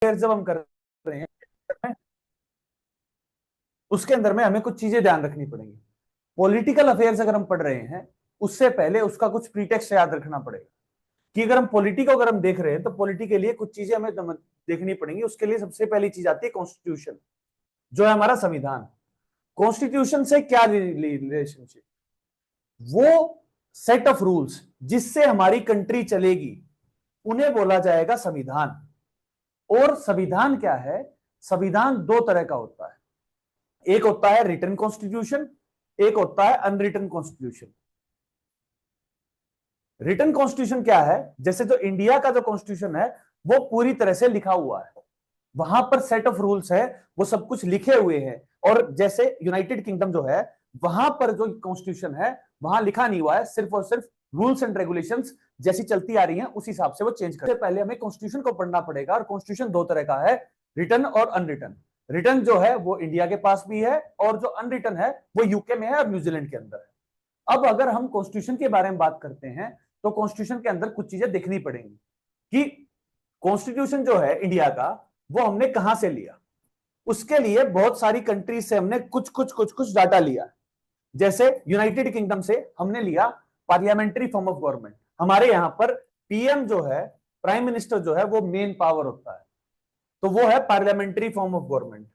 Affairs जब हम कर रहे हैं उसके अंदर में हमें कुछ चीजें ध्यान रखनी पड़ेंगी। पॉलिटिकल अफेयर्स अगर हम पढ़ रहे हैं उससे पहले उसका कुछ प्रीटेक्स्ट याद रखना पड़ेगा कि अगर हम पॉलिटी को अगर हम देख रहे हैं तो पॉलिटी के लिए कुछ चीजें हमें देखनी पड़ेंगी। उसके लिए सबसे पहली चीज आती है कॉन्स्टिट्यूशन, जो है हमारा संविधान। कॉन्स्टिट्यूशन से क्या रिलेशनशिप? वो सेट ऑफ रूल्स जिससे हमारी कंट्री चलेगी उन्हें बोला जाएगा संविधान। और संविधान क्या है? संविधान दो तरह का होता है, एक होता है रिटन कॉन्स्टिट्यूशन, एक होता है अनरिटन कॉन्स्टिट्यूशन। रिटन कॉन्स्टिट्यूशन क्या है? जैसे जो इंडिया का जो कॉन्स्टिट्यूशन है वो पूरी तरह से लिखा हुआ है, वहां पर सेट ऑफ रूल्स है, वो सब कुछ लिखे हुए हैं। और जैसे यूनाइटेड किंगडम जो है वहां पर जो कॉन्स्टिट्यूशन है वहां लिखा नहीं हुआ है, सिर्फ और सिर्फ रूल्स एंड रेगुलेशंस जैसी चलती आ रही हैं उस हिसाब से वो चेंज करते हैं। पहले हमें कॉन्स्टिट्यूशन को पढ़ना पड़ेगा, और कॉन्स्टिट्यूशन दो तरह का है, रिटन और अनरिटन। रिटन जो है वो इंडिया के पास भी है, और जो अनरिटन है वो यूके में है और न्यूजीलैंड के अंदर है। अब अगर हम कॉन्स्टिट्यूशन के बारे में बात करते हैं तो कॉन्स्टिट्यूशन के अंदर कुछ चीजें देखनी पड़ेंगी कि कॉन्स्टिट्यूशन जो है इंडिया का वो हमने कहां से लिया। उसके लिए बहुत सारी कंट्रीज से हमने कुछ डाटा लिया। जैसे यूनाइटेड किंगडम से हमने लिया पार्लियामेंट्री फॉर्म ऑफ गवर्नमेंट। हमारे यहां पर पीएम जो है, प्राइम मिनिस्टर जो है, वो मेन पावर होता है, तो वो है पार्लियामेंट्री फॉर्म ऑफ गवर्नमेंट।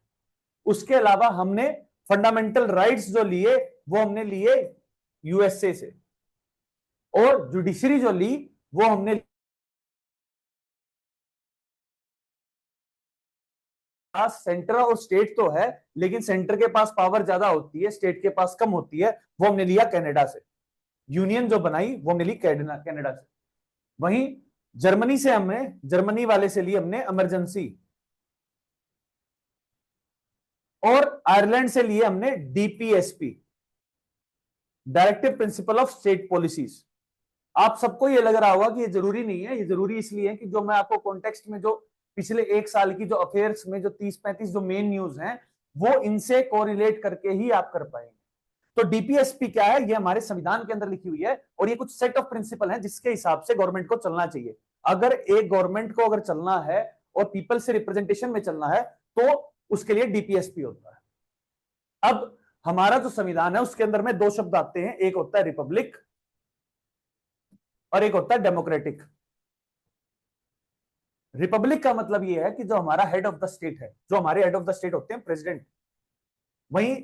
उसके अलावा हमने फंडामेंटल राइट्स जो लिए वो हमने लिए यूएसए से, और जुडिशरी जो ली वो हमने पास सेंटर और स्टेट तो है, लेकिन सेंटर के पास पावर ज्यादा होती है, स्टेट के पास कम होती है, वो हमने लिया कनाडा से। यूनियन जो बनाई वो मिली कनाडा से। वहीं जर्मनी से हमने, जर्मनी वाले से ली हमने इमरजेंसी, और आयरलैंड से लिए हमने DPSP, directive principle of state policies. आप सबको ये लग रहा होगा कि ये जरूरी नहीं है, ये जरूरी इसलिए है कि जो मैं आपको कॉन्टेक्स्ट में जो पिछले एक साल की जो अफेयर्स में जो 30-35 जो मेन न्यूज हैं वो इनसे कोरिलेट करके ही आप कर पाएंगे। तो डीपीएसपी क्या है? ये हमारे संविधान के अंदर लिखी हुई है, और ये कुछ सेट ऑफ प्रिंसिपल है जिसके हिसाब से गवर्नमेंट को चलना चाहिए। अगर एक गवर्नमेंट को अगर चलना है और पीपल से रिप्रेजेंटेशन में चलना है तो उसके लिए डीपीएसपी होता है। अब हमारा जो संविधान है उसके अंदर में दो शब्द आते हैं, एक होता है रिपब्लिक और एक होता है डेमोक्रेटिक। रिपब्लिक का मतलब यह है कि जो हमारा हेड ऑफ द स्टेट है, जो हमारे हेड ऑफ द स्टेट होते हैं प्रेसिडेंट, वहीं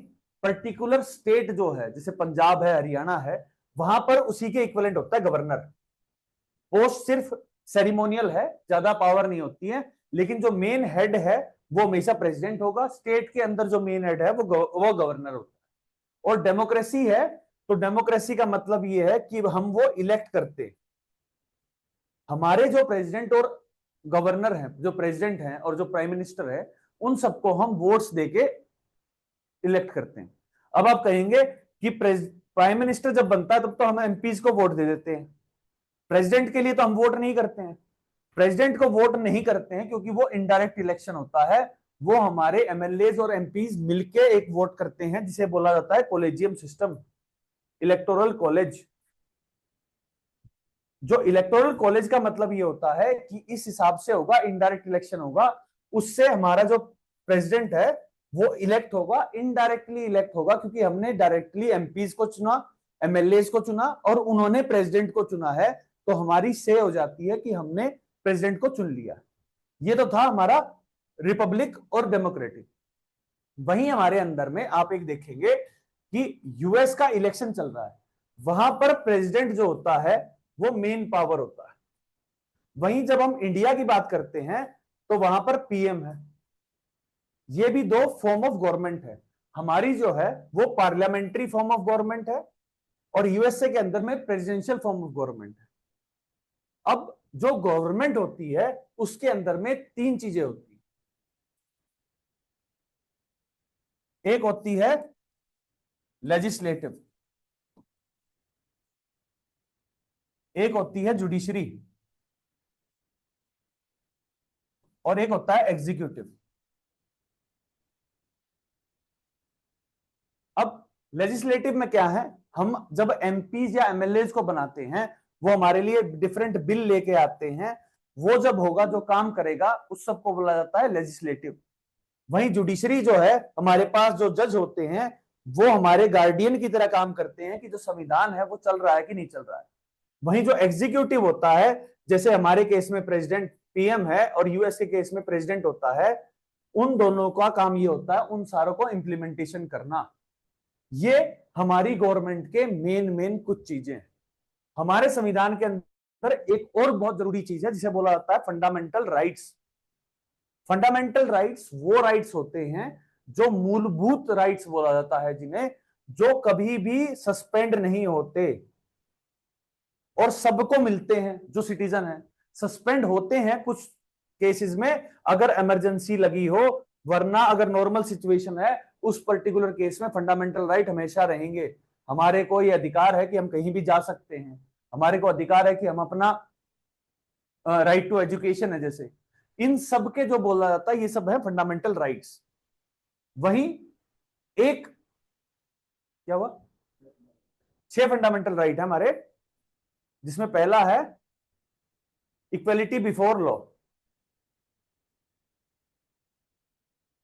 पर्टिकुलर स्टेट जो है जैसे पंजाब है, हरियाणा है, वहां पर उसी के इक्विवेलेंट होता है गवर्नर। पोस्ट सिर्फ सेरिमोनियल है, ज्यादा पावर नहीं होती है, लेकिन जो मेन हेड है वो हमेशा प्रेसिडेंट होगा। स्टेट के अंदर जो मेन हेड है वो गवर्नर होता है। और डेमोक्रेसी है तो डेमोक्रेसी का मतलब ये है कि हम वो इलेक्ट करते हैं। हमारे जो प्रेसिडेंट और गवर्नर हैं, जो प्रेसिडेंट हैं और जो प्राइम मिनिस्टर है, उन सबको हम वोट्स देके इलेक्ट करते हैं। अब आप कहेंगे कि प्राइम मिनिस्टर जब बनता है तब तो हम एमपीज को वोट दे देते हैं, प्रेसिडेंट के लिए तो हम वोट नहीं करते हैं। प्रेसिडेंट को वोट नहीं करते हैं क्योंकि वो इनडायरेक्ट इलेक्शन होता है, वो हमारे एमएलए और एमपीज मिलके एक वोट करते हैं जिसे बोला जाता है कॉलेजियम सिस्टम, इलेक्टोरल कॉलेज। जो इलेक्टोरल कॉलेज का मतलब ये होता है कि इस हिसाब से होगा, इनडायरेक्ट इलेक्शन होगा, उससे हमारा जो प्रेसिडेंट है वो इलेक्ट होगा, इनडायरेक्टली इलेक्ट होगा क्योंकि हमने डायरेक्टली एमपीज को चुना, एमएलए को चुना और उन्होंने प्रेसिडेंट को चुना है, तो हमारी से हो जाती है कि हमने प्रेसिडेंट को चुन लिया। ये तो था हमारा रिपब्लिक और डेमोक्रेटिक। वहीं हमारे अंदर में आप एक देखेंगे कि यूएस का इलेक्शन चल रहा है, वहां पर प्रेसिडेंट जो होता है वो मेन पावर होता है। वहीं जब हम इंडिया की बात करते हैं तो वहां पर पीएम है। ये भी दो फॉर्म ऑफ गवर्नमेंट है, हमारी जो है वो पार्लियामेंट्री फॉर्म ऑफ गवर्नमेंट है और यूएसए के अंदर में प्रेसिडेंशियल फॉर्म ऑफ गवर्नमेंट है। अब जो गवर्नमेंट होती है उसके अंदर में तीन चीजें होती है, एक होती है लेजिस्लेटिव, एक होती है जुडिशरी और एक होता है एग्जीक्यूटिव। अब लेजिस्लेटिव में क्या है, हम जब एमपीज या एमएलए को बनाते हैं वो हमारे लिए डिफरेंट बिल लेके आते हैं, वो जब होगा, जो काम करेगा, उस सबको बोला जाता है लेजिस्लेटिव। वहीं जुडिशरी जो है, हमारे पास जो जज होते हैं, वो हमारे गार्डियन की तरह काम करते हैं कि जो संविधान है वो चल रहा है कि नहीं चल रहा है। वहीं जो एग्जीक्यूटिव होता है, जैसे हमारे केस में प्रेसिडेंट पीएम है और यूएस के केस में प्रेसिडेंट होता है, उन दोनों का काम ये होता है उन सारों को इंप्लीमेंटेशन करना। ये हमारी गवर्नमेंट के मेन कुछ चीजें हैं। हमारे संविधान के अंदर एक और बहुत जरूरी चीज है जिसे बोला जाता है फंडामेंटल राइट्स। फंडामेंटल राइट्स वो राइट्स होते हैं जो मूलभूत राइट्स बोला जाता है, जिन्हें जो कभी भी सस्पेंड नहीं होते और सबको मिलते हैं। जो सिटीजन है सस्पेंड होते हैं कुछ केसेस में अगर इमरजेंसी लगी हो, वरना अगर नॉर्मल सिचुएशन है उस पर्टिकुलर केस में फंडामेंटल राइट हमेशा रहेंगे। हमारे को ये अधिकार है कि हम कहीं भी जा सकते हैं, हमारे को अधिकार है कि हम अपना राइट टू एजुकेशन है, जैसे इन सब के जो बोला जाता है ये सब है फंडामेंटल राइट्स। वहीं एक क्या हुआ, 6 फंडामेंटल राइट है हमारे, जिसमें पहला है equality before law.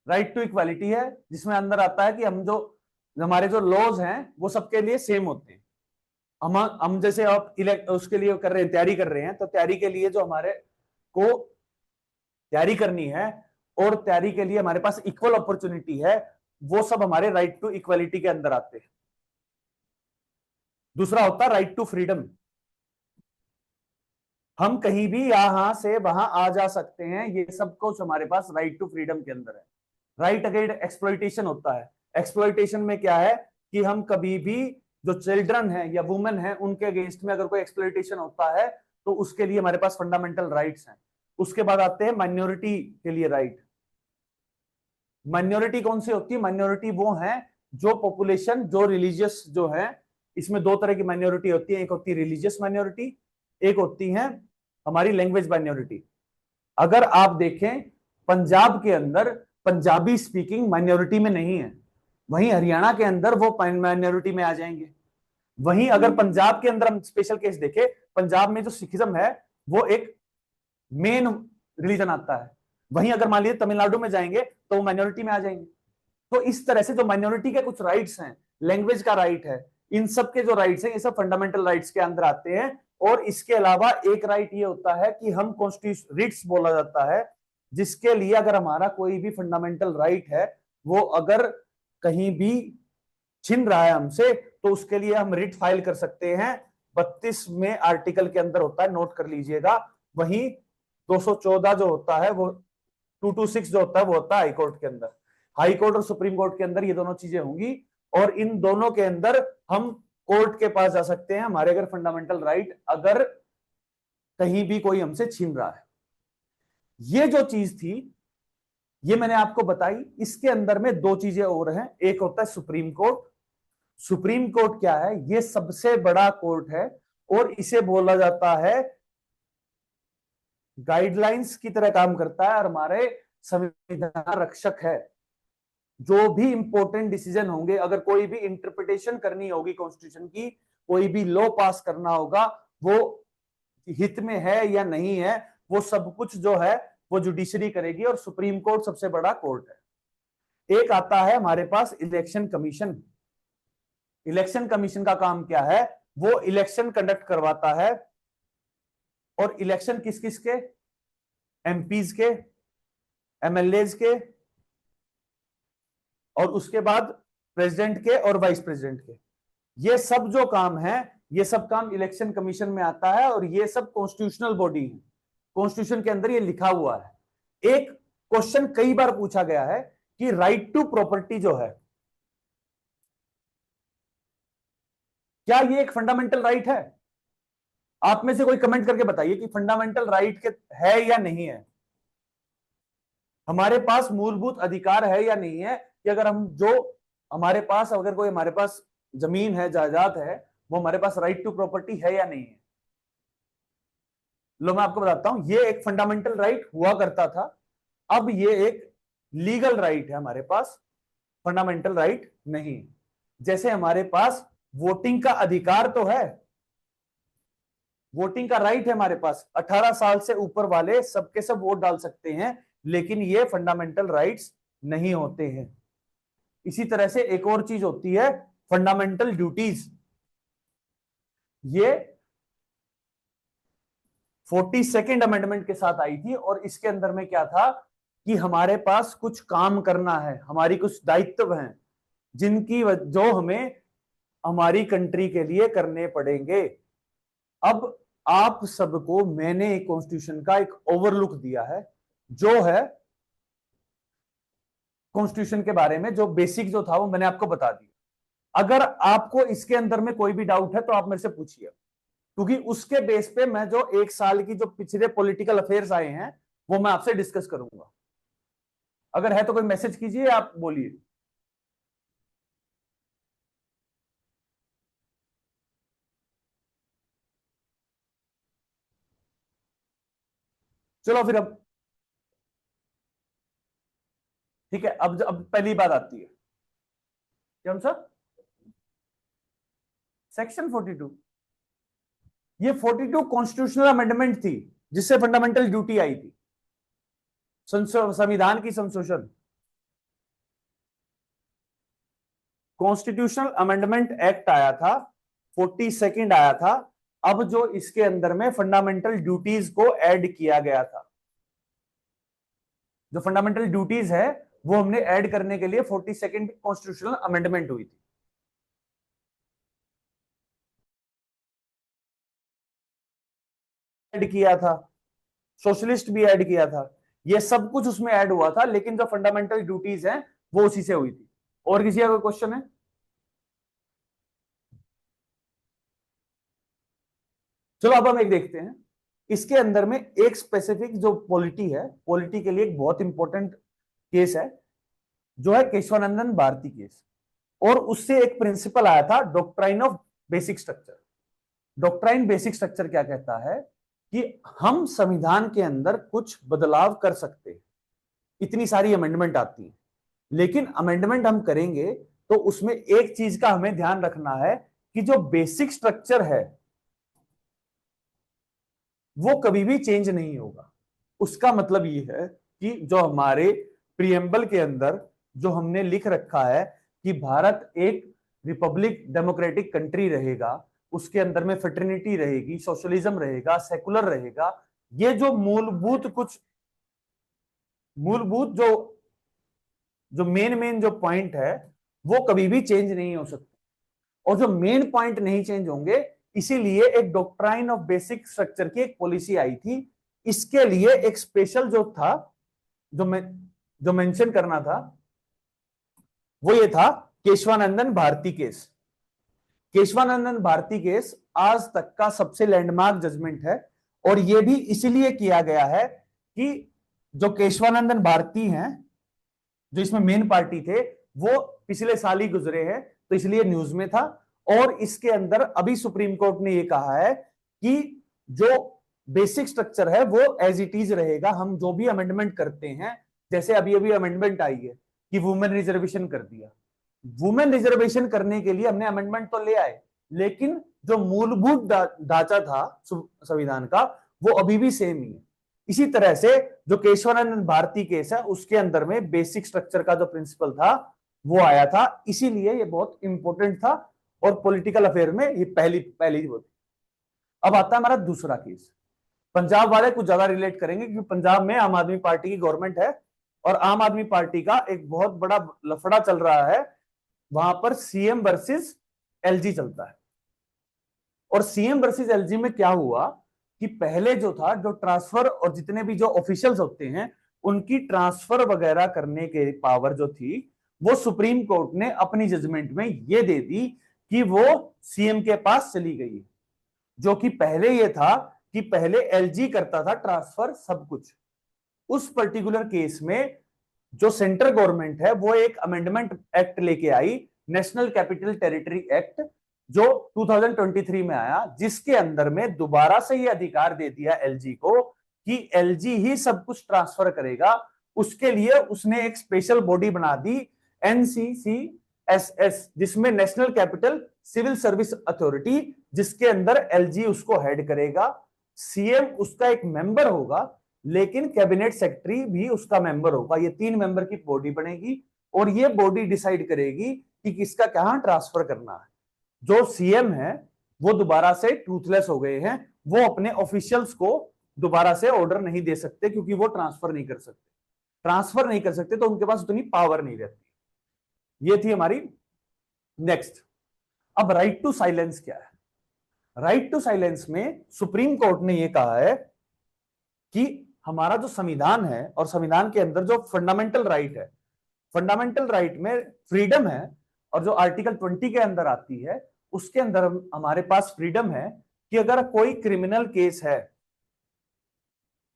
Right to equality है, जिसमें अंदर आता है कि हम जो हमारे जो लॉज हैं वो सबके लिए सेम होते हैं। हम जैसे आप उसके लिए कर रहे हैं, तैयारी कर रहे हैं, तो तैयारी के लिए जो हमारे को तैयारी करनी है और तैयारी के लिए हमारे पास इक्वल अपॉर्चुनिटी है, वो सब हमारे राइट टू इक्वालिटी के अंदर आते हैं। दूसरा होता है राइट टू फ्रीडम। हम कहीं भी यहां से वहां आ जा सकते हैं, ये सब कुछ हमारे पास राइट टू फ्रीडम के अंदर है। राइट अगेंस्ट एक्सप्लॉइटेशन होता है। एक्सप्लॉइटेशन में क्या है कि हम कभी भी जो चिल्ड्रन है या वुमेन है उनके अगेंस्ट में अगर कोई एक्सप्लॉइटेशन होता है तो उसके लिए हमारे पास फंडामेंटल राइट्स हैं। उसके बाद आते हैं माइनॉरिटी के लिए राइट। माइनॉरिटी कौन सी होती है? माइनॉरिटी वो है जो पॉपुलेशन जो रिलीजियस जो है, इसमें 2 तरह की माइनॉरिटी होती है, एक होती है रिलीजियस माइनॉरिटी, एक होती है हमारी लैंग्वेज माइनॉरिटी। अगर आप देखें पंजाब के अंदर पंजाबी स्पीकिंग माइनॉरिटी में नहीं है, वहीं हरियाणा के अंदर वो माइनॉरिटी में आ जाएंगे। वहीं अगर पंजाब के अंदर हम स्पेशल केस देखें, पंजाब में जो सिखिज्म है वो एक मेन रिलीजन आता है, वहीं अगर मान लीजिए तमिलनाडु में जाएंगे तो वो माइनॉरिटी में आ जाएंगे। तो इस तरह से जो माइनॉरिटी के कुछ राइट्स हैं, लैंग्वेज का राइट है, इन सब के जो राइट्स हैं ये सब फंडामेंटल राइट्स के अंदर आते हैं। और इसके अलावा एक राइट ये होता है कि हम कॉन्स्टिट्यूशन रिट्स बोला जाता है, जिसके लिए अगर हमारा कोई भी फंडामेंटल राइट है वो अगर कहीं भी छिन रहा है हमसे, तो उसके लिए हम रिट फाइल कर सकते हैं। 32 में आर्टिकल के अंदर होता है, नोट कर लीजिएगा। वहीं 214 जो होता है वो 226 जो होता है वो होता है हाईकोर्ट के अंदर। हाई कोर्ट और सुप्रीम कोर्ट के अंदर ये दोनों चीजें होंगी, और इन दोनों के अंदर हम कोर्ट के पास जा सकते हैं हमारे अगर फंडामेंटल राइट अगर कहीं भी कोई हमसे छीन रहा है। ये जो चीज थी ये मैंने आपको बताई। इसके अंदर में 2 चीजें और हैं, एक होता है सुप्रीम कोर्ट। सुप्रीम कोर्ट क्या है? ये सबसे बड़ा कोर्ट है और इसे बोला जाता है गाइडलाइंस की तरह काम करता है और हमारे संविधान रक्षक है। जो भी इंपॉर्टेंट डिसीजन होंगे, अगर कोई भी इंटरप्रिटेशन करनी होगी कॉन्स्टिट्यूशन की, कोई भी लॉ पास करना होगा, वो हित में है या नहीं है, वो सब कुछ जो है वो जुडिशरी करेगी, और सुप्रीम कोर्ट सबसे बड़ा कोर्ट है। एक आता है हमारे पास इलेक्शन कमीशन। इलेक्शन कमीशन का काम क्या है? वो इलेक्शन कंडक्ट करवाता है, और इलेक्शन किस किस के? एमपीज के, एमएलएज के, और उसके बाद प्रेसिडेंट के और वाइस प्रेसिडेंट के। ये सब जो काम है ये सब काम इलेक्शन कमीशन में आता है, और ये सब कॉन्स्टिट्यूशनल बॉडी है। कॉन्स्टिट्यूशन के अंदर ये लिखा हुआ है। एक क्वेश्चन कई बार पूछा गया है कि राइट टू प्रॉपर्टी जो है, क्या ये एक फंडामेंटल राइट है? आप में से कोई कमेंट करके बताइए कि फंडामेंटल राइट के है या नहीं है। हमारे पास मूलभूत अधिकार है या नहीं है कि अगर हम जो हमारे पास अगर कोई हमारे पास जमीन है, जायदाद है, वो हमारे पास राइट टू प्रॉपर्टी है या नहीं है। लो मैं आपको बताता हूं, ये एक फंडामेंटल राइट हुआ करता था, अब ये एक लीगल राइट है हमारे पास, फंडामेंटल राइट नहीं। जैसे हमारे पास वोटिंग का अधिकार तो है, वोटिंग का राइट है हमारे पास, 18 साल से ऊपर वाले सबके सब वोट डाल सकते हैं, लेकिन ये फंडामेंटल राइट्स नहीं होते हैं। इसी तरह से एक और चीज होती है फंडामेंटल ड्यूटीज। ये 42nd अमेंडमेंट के साथ आई थी, और इसके अंदर में क्या था कि हमारे पास कुछ काम करना है, हमारी कुछ दायित्व हैं जिनकी जो हमें हमारी कंट्री के लिए करने पड़ेंगे। अब आप सबको मैंने एक कॉन्स्टिट्यूशन का एक ओवरलुक दिया है, जो है कॉन्स्टिट्यूशन के बारे में जो बेसिक जो था वो मैंने आपको बता दिया। अगर आपको इसके अंदर में कोई भी डाउट है तो आप मेरे से पूछिए, क्योंकि उसके बेस पे मैं जो एक साल की जो पिछले पॉलिटिकल अफेयर्स आए हैं वो मैं आपसे डिस्कस करूंगा। अगर है तो कोई मैसेज कीजिए, आप बोलिए। चलो फिर अब ठीक है। अब पहली बात आती है, कौन सा सेक्शन 42। ये 42 कॉन्स्टिट्यूशनल अमेंडमेंट थी जिससे फंडामेंटल ड्यूटी आई थी, संविधान की संशोधन। कॉन्स्टिट्यूशनल अमेंडमेंट एक्ट आया था, 42nd आया था। अब जो इसके अंदर में फंडामेंटल ड्यूटीज को ऐड किया गया था, जो फंडामेंटल ड्यूटीज है वो हमने ऐड करने के लिए 42nd कॉन्स्टिट्यूशनल अमेंडमेंट हुई थी। ऐड किया था, सोशलिस्ट भी ऐड किया था, ये सब कुछ उसमें ऐड हुआ था, लेकिन जो फंडामेंटल ड्यूटीज हैं वो उसी से हुई थी। और किसी का कोई क्वेश्चन है? चलो अब हम एक देखते हैं। इसके अंदर में एक स्पेसिफिक जो पॉलिटी है, पॉलिटी के लिए एक बहुत इंपॉर्टेंट केस है, जो है केशवानंदन भारती केस। और उससे एक प्रिंसिपल आया था, doctrine of basic structure. Doctrine basic structure क्या कहता है कि हम संविधान के अंदर कुछ बदलाव कर सकते हैं, इतनी सारी अमेंडमेंट आती है, लेकिन अमेंडमेंट हम करेंगे तो उसमें एक चीज का हमें ध्यान रखना है कि जो बेसिक स्ट्रक्चर है वो कभी भी चेंज नहीं होगा। उसका मतलब ये है कि जो हमारे प्रियम्बल के अंदर जो हमने लिख रखा है कि भारत एक रिपब्लिक डेमोक्रेटिक कंट्री रहेगा, उसके अंदर में फ्रेटर्निटी रहेगी, सोशलिज्म रहेगा, सेकुलर रहेगा, ये जो मूलभूत जो जो मेन मेन जो पॉइंट है वो कभी भी चेंज नहीं हो सकते। और जो मेन पॉइंट नहीं चेंज होंगे, इसीलिए एक डॉक्ट्राइन ऑफ बेसिक स्ट्रक्चर की एक पॉलिसी आई थी। इसके लिए एक स्पेशल जो था, जो मेंशन करना था, वो ये था केशवानंदन भारती केस। केशवानंदन भारती केस आज तक का सबसे लैंडमार्क जजमेंट है, और यह भी इसलिए किया गया है कि जो केशवानंदन भारती हैं, जो इसमें मेन पार्टी थे, वो पिछले साल ही गुजरे हैं, तो इसलिए न्यूज में था। और इसके अंदर अभी सुप्रीम कोर्ट ने ये कहा है कि जो बेसिक स्ट्रक्चर है वो एज इट इज रहेगा। हम जो भी अमेंडमेंट करते हैं, जैसे अभी अभी अमेंडमेंट आई है कि वुमेन रिजर्वेशन कर दिया, वुमेन रिजर्वेशन करने के लिए हमने अमेंडमेंट तो ले आए, लेकिन जो मूलभूत ढांचा था संविधान का वो अभी भी सेम ही है। इसी तरह से जो केशवानंद भारती केस है, उसके अंदर में बेसिक स्ट्रक्चर का जो प्रिंसिपल था वो आया था, इसीलिए ये बहुत इंपॉर्टेंट था और पॉलिटिकल अफेयर में ये पहली वो थी। अब आता है हमारा दूसरा केस। पंजाब वाले कुछ ज्यादा रिलेट करेंगे क्योंकि पंजाब में आम आदमी पार्टी की गवर्नमेंट है, और आम आदमी पार्टी का एक बहुत बड़ा लफड़ा चल रहा है। वहां पर सीएम वर्सेस एलजी चलता है। और सीएम वर्सेस एलजी में क्या हुआ कि पहले जो था, जो ट्रांसफर और जितने भी जो ऑफिशियल्स होते हैं उनकी ट्रांसफर वगैरह करने के पावर जो थी, वो सुप्रीम कोर्ट ने अपनी जजमेंट में ये दे दी कि वो सीएम के पास चली गई। जो कि पहले ये था कि पहले एलजी करता था ट्रांसफर सब कुछ। उस पर्टिकुलर केस में जो सेंट्रल गवर्नमेंट है वो एक अमेंडमेंट एक्ट लेके आई, नेशनल कैपिटल टेरिटरी एक्ट, जो 2023 में आया, जिसके अंदर में दोबारा से ये अधिकार दे दिया एलजी को कि एलजी ही सब कुछ ट्रांसफर करेगा। उसके लिए उसने एक स्पेशल बॉडी बना दी, एनसीसीएसएस, जिसमें national capital civil service authority, जिसके अंदर एलजी उसको हेड करेगा, सीएम उसका एक मेंबर होगा, लेकिन कैबिनेट सेक्रेटरी भी उसका मेंबर होगा। ये 3 मेंबर की बॉडी बनेगी और ये बॉडी डिसाइड करेगी कि किसका कहां ट्रांसफर करना है। जो सीएम है वो दोबारा से टूथलेस हो गए हैं, वो अपने ऑफिशियल्स को दोबारा से ऑर्डर नहीं दे सकते, क्योंकि वो ट्रांसफर नहीं कर सकते। ट्रांसफर नहीं कर सकते तो उनके पास उतनी पावर नहीं रहती। ये थी हमारी नेक्स्ट। अब राइट टू साइलेंस क्या है? राइट टू साइलेंस में सुप्रीम कोर्ट ने यह कहा है कि हमारा जो संविधान है और संविधान के अंदर जो फंडामेंटल राइट है, फंडामेंटल राइट में फ्रीडम है, और जो आर्टिकल 20 के अंदर आती है उसके अंदर हमारे पास फ्रीडम है कि अगर कोई क्रिमिनल केस है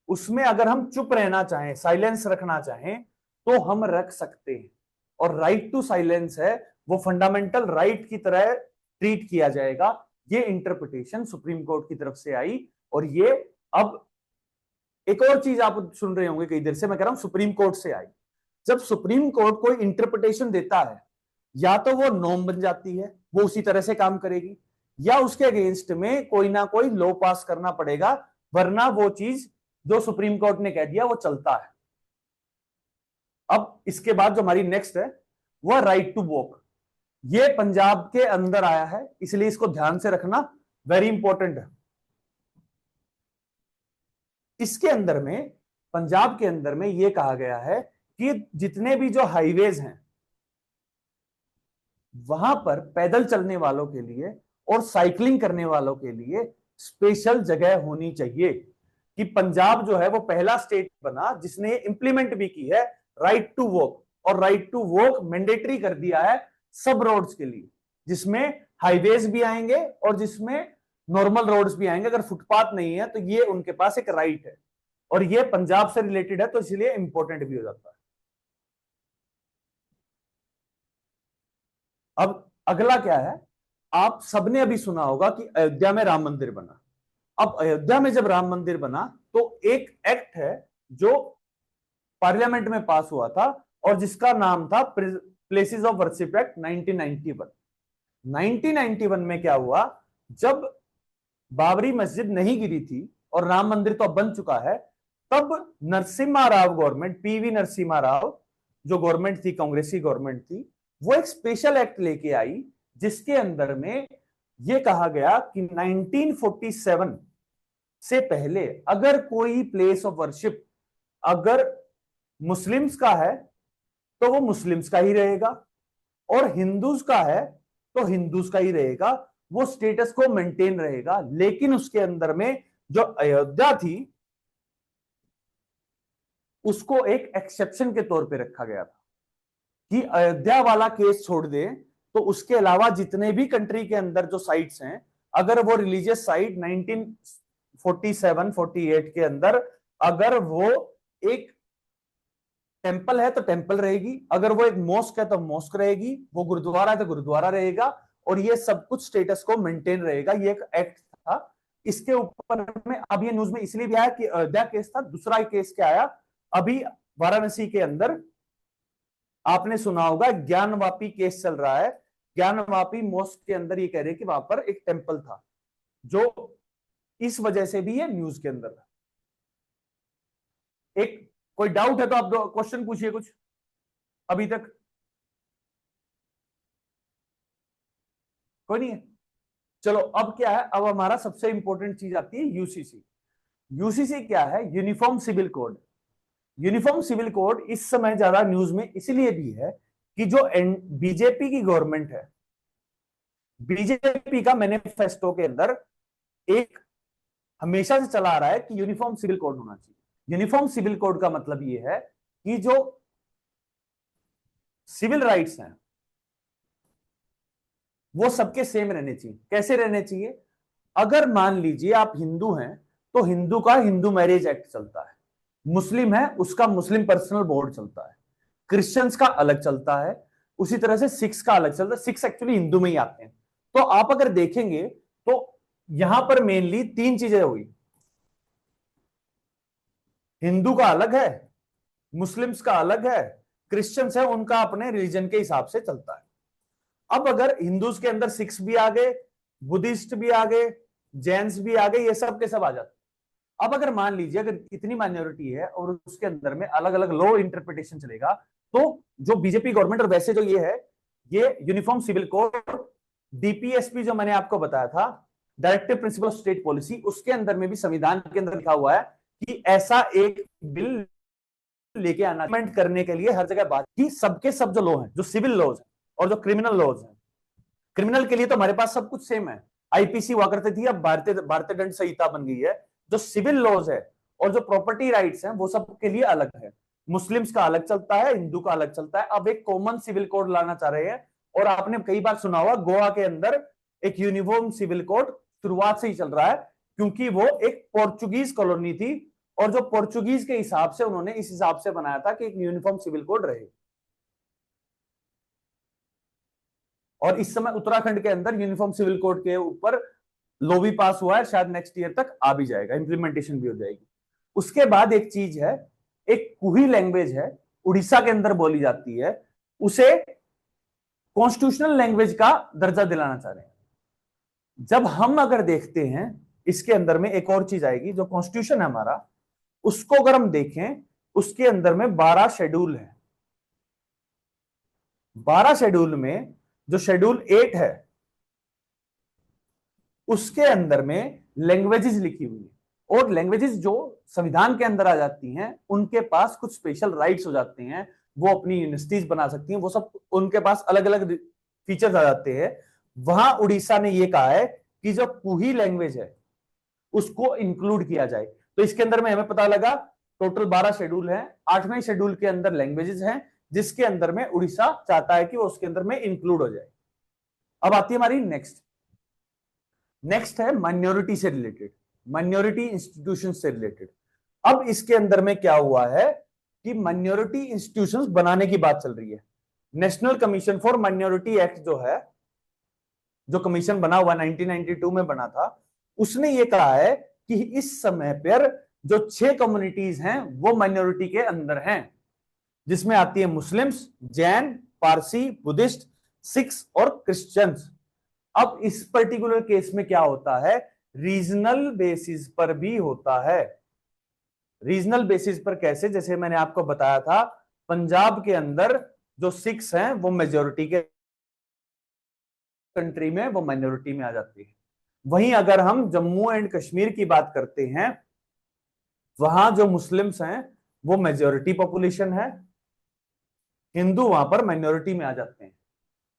उसमें अगर हम चुप रहना चाहें, साइलेंस रखना चाहें, तो हम रख सकते हैं। और राइट टू साइलेंस है वो फंडामेंटल राइट की तरह ट्रीट किया जाएगा। ये इंटरप्रिटेशन सुप्रीम कोर्ट की तरफ से आई। और ये अब एक और चीज आप सुन रहे होंगे कई देर से, मैं कह रहा हूं सुप्रीम कोर्ट से आई। जब सुप्रीम कोर्ट कोई इंटरप्रिटेशन देता है, या तो वो नॉर्म बन जाती है, वो उसी तरह से काम करेगी, या उसके अगेंस्ट में कोई ना कोई लॉ पास करना पड़ेगा, वरना वो चीज जो सुप्रीम कोर्ट ने कह दिया वो चलता है। अब इसके बाद जो हमारी नेक्स्ट है वो राइट टू वॉक। ये पंजाब के अंदर आया है, इसलिए इसको ध्यान से रखना, वेरी इंपॉर्टेंट है। इसके अंदर में, पंजाब के अंदर में यह कहा गया है कि जितने भी जो हाईवेज हैं वहां पर पैदल चलने वालों के लिए और साइकिलिंग करने वालों के लिए स्पेशल जगह होनी चाहिए। कि पंजाब जो है वो पहला स्टेट बना जिसने इंप्लीमेंट भी की है राइट टू वॉक, और राइट टू वॉक मैंडेटरी कर दिया है सब रोड्स के लिए, जिसमें हाईवेज भी आएंगे और जिसमें नॉर्मल रोड्स भी आएंगे। अगर फुटपाथ नहीं है तो ये उनके पास एक राइट है, और ये पंजाब से रिलेटेड है तो इसलिए इंपॉर्टेंट भी हो जाता है। अब अगला क्या है, आप सबने अभी सुना होगा कि अयोध्या में राम मंदिर बना। अब अयोध्या में जब राम मंदिर बना तो एक एक्ट है जो पार्लियामेंट में पास हुआ था और जिसका नाम था प्लेसेस ऑफ वर्शिप एक्ट 1991। 1991 में क्या हुआ, जब बाबरी मस्जिद नहीं गिरी थी और राम मंदिर तो अब बन चुका है, तब नरसिम्हा राव गवर्नमेंट, पीवी नरसिम्हा राव जो गवर्नमेंट थी, कांग्रेसी गवर्नमेंट थी, वो एक स्पेशल एक्ट लेके आई जिसके अंदर में यह कहा गया कि 1947 से पहले अगर कोई प्लेस ऑफ वर्शिप अगर मुस्लिम्स का है तो वो मुस्लिम्स का ही रहेगा, और हिंदूज का है तो हिंदूज का ही रहेगा, वो स्टेटस को मेंटेन रहेगा। लेकिन उसके अंदर में जो अयोध्या थी उसको एक एक्सेप्शन के तौर पे रखा गया था कि अयोध्या वाला केस छोड़ दे तो उसके अलावा जितने भी कंट्री के अंदर जो साइट्स हैं, अगर वो रिलीजियस साइट 1947-48 के अंदर अगर वो एक टेंपल है तो टेंपल रहेगी, अगर वो एक मॉस्क है तो मॉस्क रहेगी, वो गुरुद्वारा है तो गुरुद्वारा रहेगा, और ये सब कुछ स्टेटस को मेंटेन रहेगा। ये एक एक्ट था। इसके ऊपर में अब ये न्यूज में इसलिए भी आया कि अयोध्या केस था। दूसरा केस क्या आया, अभी वाराणसी के अंदर आपने सुना होगा ज्ञानवापी केस चल रहा है। ज्ञानवापी मॉस्क के अंदर ये कह रहे हैं कि वहां पर एक टेंपल था, जो इस वजह से भी ये न्यूज के अंदर था। एक कोई डाउट है तो आप क्वेश्चन पूछिए कुछ अभी तक। कोई नहीं है, चलो अब क्या है, अब हमारा सबसे इंपॉर्टेंट चीज आती है यूसीसी। यूसीसी क्या है, uniform civil code. Uniform civil code इस समय ज्यादा न्यूज में इसलिए भी है कि जो बीजेपी की गवर्नमेंट है, बीजेपी का मैनिफेस्टो के अंदर एक हमेशा से चला आ रहा है कि यूनिफॉर्म सिविल कोड होना चाहिए। यूनिफॉर्म सिविल कोड का मतलब यह है कि जो सिविल राइट्स हैं वो सबके सेम रहने चाहिए। कैसे रहने चाहिए, अगर मान लीजिए आप हिंदू हैं तो हिंदू का हिंदू मैरिज एक्ट चलता है, मुस्लिम है उसका मुस्लिम पर्सनल बोर्ड चलता है, क्रिश्चियंस का अलग चलता है, उसी तरह से सिक्स का अलग चलता है। सिक्स एक्चुअली हिंदू में ही आते हैं। तो आप अगर देखेंगे तो यहां पर मेनली 3 चीजें हुई, हिंदू का अलग है, मुस्लिम्स का अलग है, क्रिश्चियंस है उनका अपने रिलीजन के हिसाब से चलता है। अब अगर हिंदूज के अंदर 6 भी आ गए, बुद्धिस्ट भी आ गए, जैन्स भी आ गए, ये सब के सब आ जाते। अब अगर मान लीजिए अगर इतनी माइनॉरिटी है और उसके अंदर में अलग अलग लॉ इंटरप्रिटेशन चलेगा, तो जो बीजेपी गवर्नमेंट और वैसे जो ये है, ये यूनिफॉर्म सिविल कोड, डीपीएसपी जो मैंने आपको बताया था, directive principle of state policy, उसके अंदर में भी संविधान के अंदर लिखा हुआ है कि ऐसा एक बिल लेके आना करने के लिए हर जगह बात की। सबके सब जो लॉ हैं, जो सिविल लॉज हैं और जो क्रिमिनल लॉज हैं, क्रिमिनल के लिए तो हमारे पास सब कुछ सेम है, आईपीसी हुआ करती थी, अब भारतीय भारतीय दंड संहिता बन गई है। जो सिविल लॉज है और जो प्रॉपर्टी राइट्स हैं वो सब के लिए अलग है। मुस्लिम्स का अलग चलता है, हिंदू का अलग चलता है। अब एक कॉमन सिविल कोड लाना चाह रहे हैं। और आपने कई बार सुना होगा गोवा के अंदर एक यूनिफॉर्म सिविल कोड शुरुआत से ही चल रहा है, क्योंकि वो एक पोर्चुगीज कॉलोनी थी और जो पोर्चुगीज के हिसाब से उन्होंने इस हिसाब से बनाया था कि एक यूनिफॉर्म सिविल कोड रहे। और इस समय उत्तराखंड के अंदर यूनिफॉर्म सिविल कोड के ऊपर लॉ भी पास हुआ है, शायद नेक्स्ट ईयर तक आ भी जाएगा, इंप्लीमेंटेशन भी हो जाएगी। उसके बाद एक चीज है, एक कुही लैंग्वेज है, उड़ीसा के अंदर बोली जाती है, उसे कॉन्स्टिट्यूशनल लैंग्वेज का दर्जा दिलाना चाह रहे हैं। जब हम अगर देखते हैं इसके अंदर में एक और चीज आएगी, जो कॉन्स्टिट्यूशन है हमारा, उसको अगर हम देखें, उसके अंदर में 12 शेड्यूल है। 12 शेड्यूल में जो शेड्यूल 8 है उसके अंदर में लैंग्वेजेस लिखी हुई है। और लैंग्वेजेस जो संविधान के अंदर आ जाती हैं उनके पास कुछ स्पेशल राइट्स हो जाते हैं, वो अपनी यूनिवर्सिटीज बना सकती हैं, वो सब उनके पास अलग अलग फीचर्स आ जाते हैं। वहां उड़ीसा ने ये कहा है कि जो कुही लैंग्वेज है उसको इंक्लूड किया जाए। तो इसके अंदर में हमें पता लगा टोटल 12 शेड्यूल हैं, 8वें शेड्यूल के अंदर लैंग्वेजेस हैं, जिसके अंदर में उड़ीसा चाहता है कि वो उसके अंदर में इंक्लूड हो जाए। अब आती है हमारी नेक्स्ट है माइनॉरिटी से रिलेटेड, माइनॉरिटी इंस्टीट्यूशन से रिलेटेड। अब इसके अंदर में क्या हुआ है कि माइनॉरिटी इंस्टीट्यूशंस बनाने की बात चल रही है। National commission for minority act जो है, जो कमीशन बना हुआ 1992 में बना था, उसने ये कहा है कि इस समय पर जो 6 कम्युनिटीज हैं वो माइनॉरिटी के अंदर हैं, जिसमें आती है Muslims, Jain, Parsi, Buddhist, Sikhs और क्रिश्चियंस। अब इस पर्टिकुलर केस में क्या होता है, रीजनल बेसिस पर भी होता है। रीजनल बेसिस पर कैसे, जैसे मैंने आपको बताया था, पंजाब के अंदर जो सिख्स हैं वो मेजोरिटी के कंट्री में, वो माइनॉरिटी में आ जाती है। वहीं अगर हम जम्मू एंड कश्मीर की बात करते हैं, वहां जो मुस्लिम्स हैं वो मेजोरिटी पॉपुलेशन है, हिंदू वहां पर माइनॉरिटी में आ जाते हैं।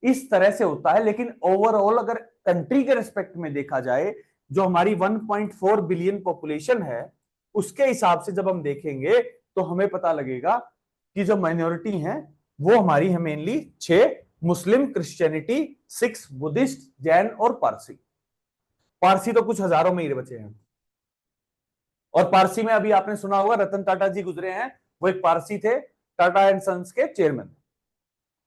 इस तरह से होता है। लेकिन ओवरऑल अगर कंट्री के रिस्पेक्ट में देखा जाए, जो हमारी 1.4 बिलियन पॉपुलेशन है, उसके हिसाब से जब हम देखेंगे तो हमें पता लगेगा कि जो माइनॉरिटी हैं वो हमारी है मेनली 6, मुस्लिम, क्रिश्चियनिटी, सिख्स, बुद्धिस्ट, जैन और पारसी। पारसी तो कुछ हजारों में ही बचे हैं। और पारसी में अभी आपने सुना होगा रतन टाटा जी गुजरे हैं, वो एक पारसी थे, टाटा एंड सन्स के चेयरमैन।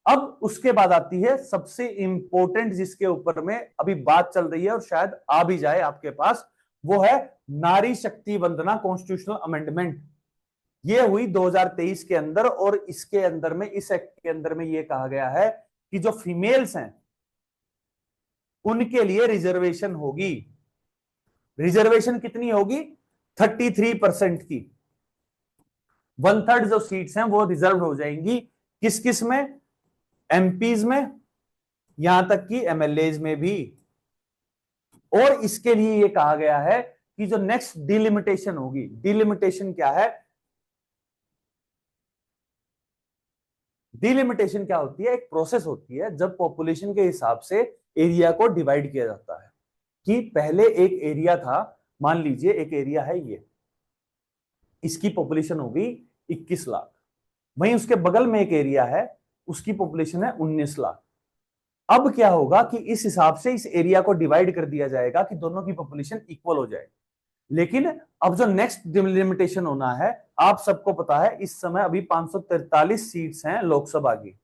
अब उसके बाद आती है सबसे इंपॉर्टेंट, जिसके ऊपर में अभी बात चल रही है और शायद आ भी जाए आपके पास, वो है नारी शक्ति वंदना कॉन्स्टिट्यूशनल अमेंडमेंट। ये हुई 2023 के अंदर, और इसके अंदर में, इस एक्ट के अंदर में ये कहा गया है कि जो फीमेल्स हैं उनके लिए रिजर्वेशन होगी। रिजर्वेशन कितनी होगी? 33% की। 1/3 जो सीट्स हैं वो रिजर्व हो जाएंगी। किस किस में? एमपीज में, यहां तक कि एमएलएज में भी। और इसके लिए यह कहा गया है कि जो नेक्स्ट डिलिमिटेशन होगी, डिलिमिटेशन क्या है? डिलिमिटेशन क्या होती है? एक प्रोसेस होती है जब पॉपुलेशन के हिसाब से एरिया को डिवाइड किया जाता है। कि पहले एक एरिया था, मान लीजिए एक एरिया है ये, इसकी पॉपुलेशन होगी 21 लाख। वहीं उसके बगल में एक एरिया है, उसकी पॉपुलेशन है 19 लाख। अब क्या होगा कि इस हिसाब से इस एरिया को डिवाइड कर दिया जाएगा कि दोनों की पॉपुलेशन इक्वल हो जाए। लेकिन अब जो नेक्स्ट डिलिमिटेशन होना है, आप सबको पता है इस समय अभी 543 सीट्स हैं लोकसभा की।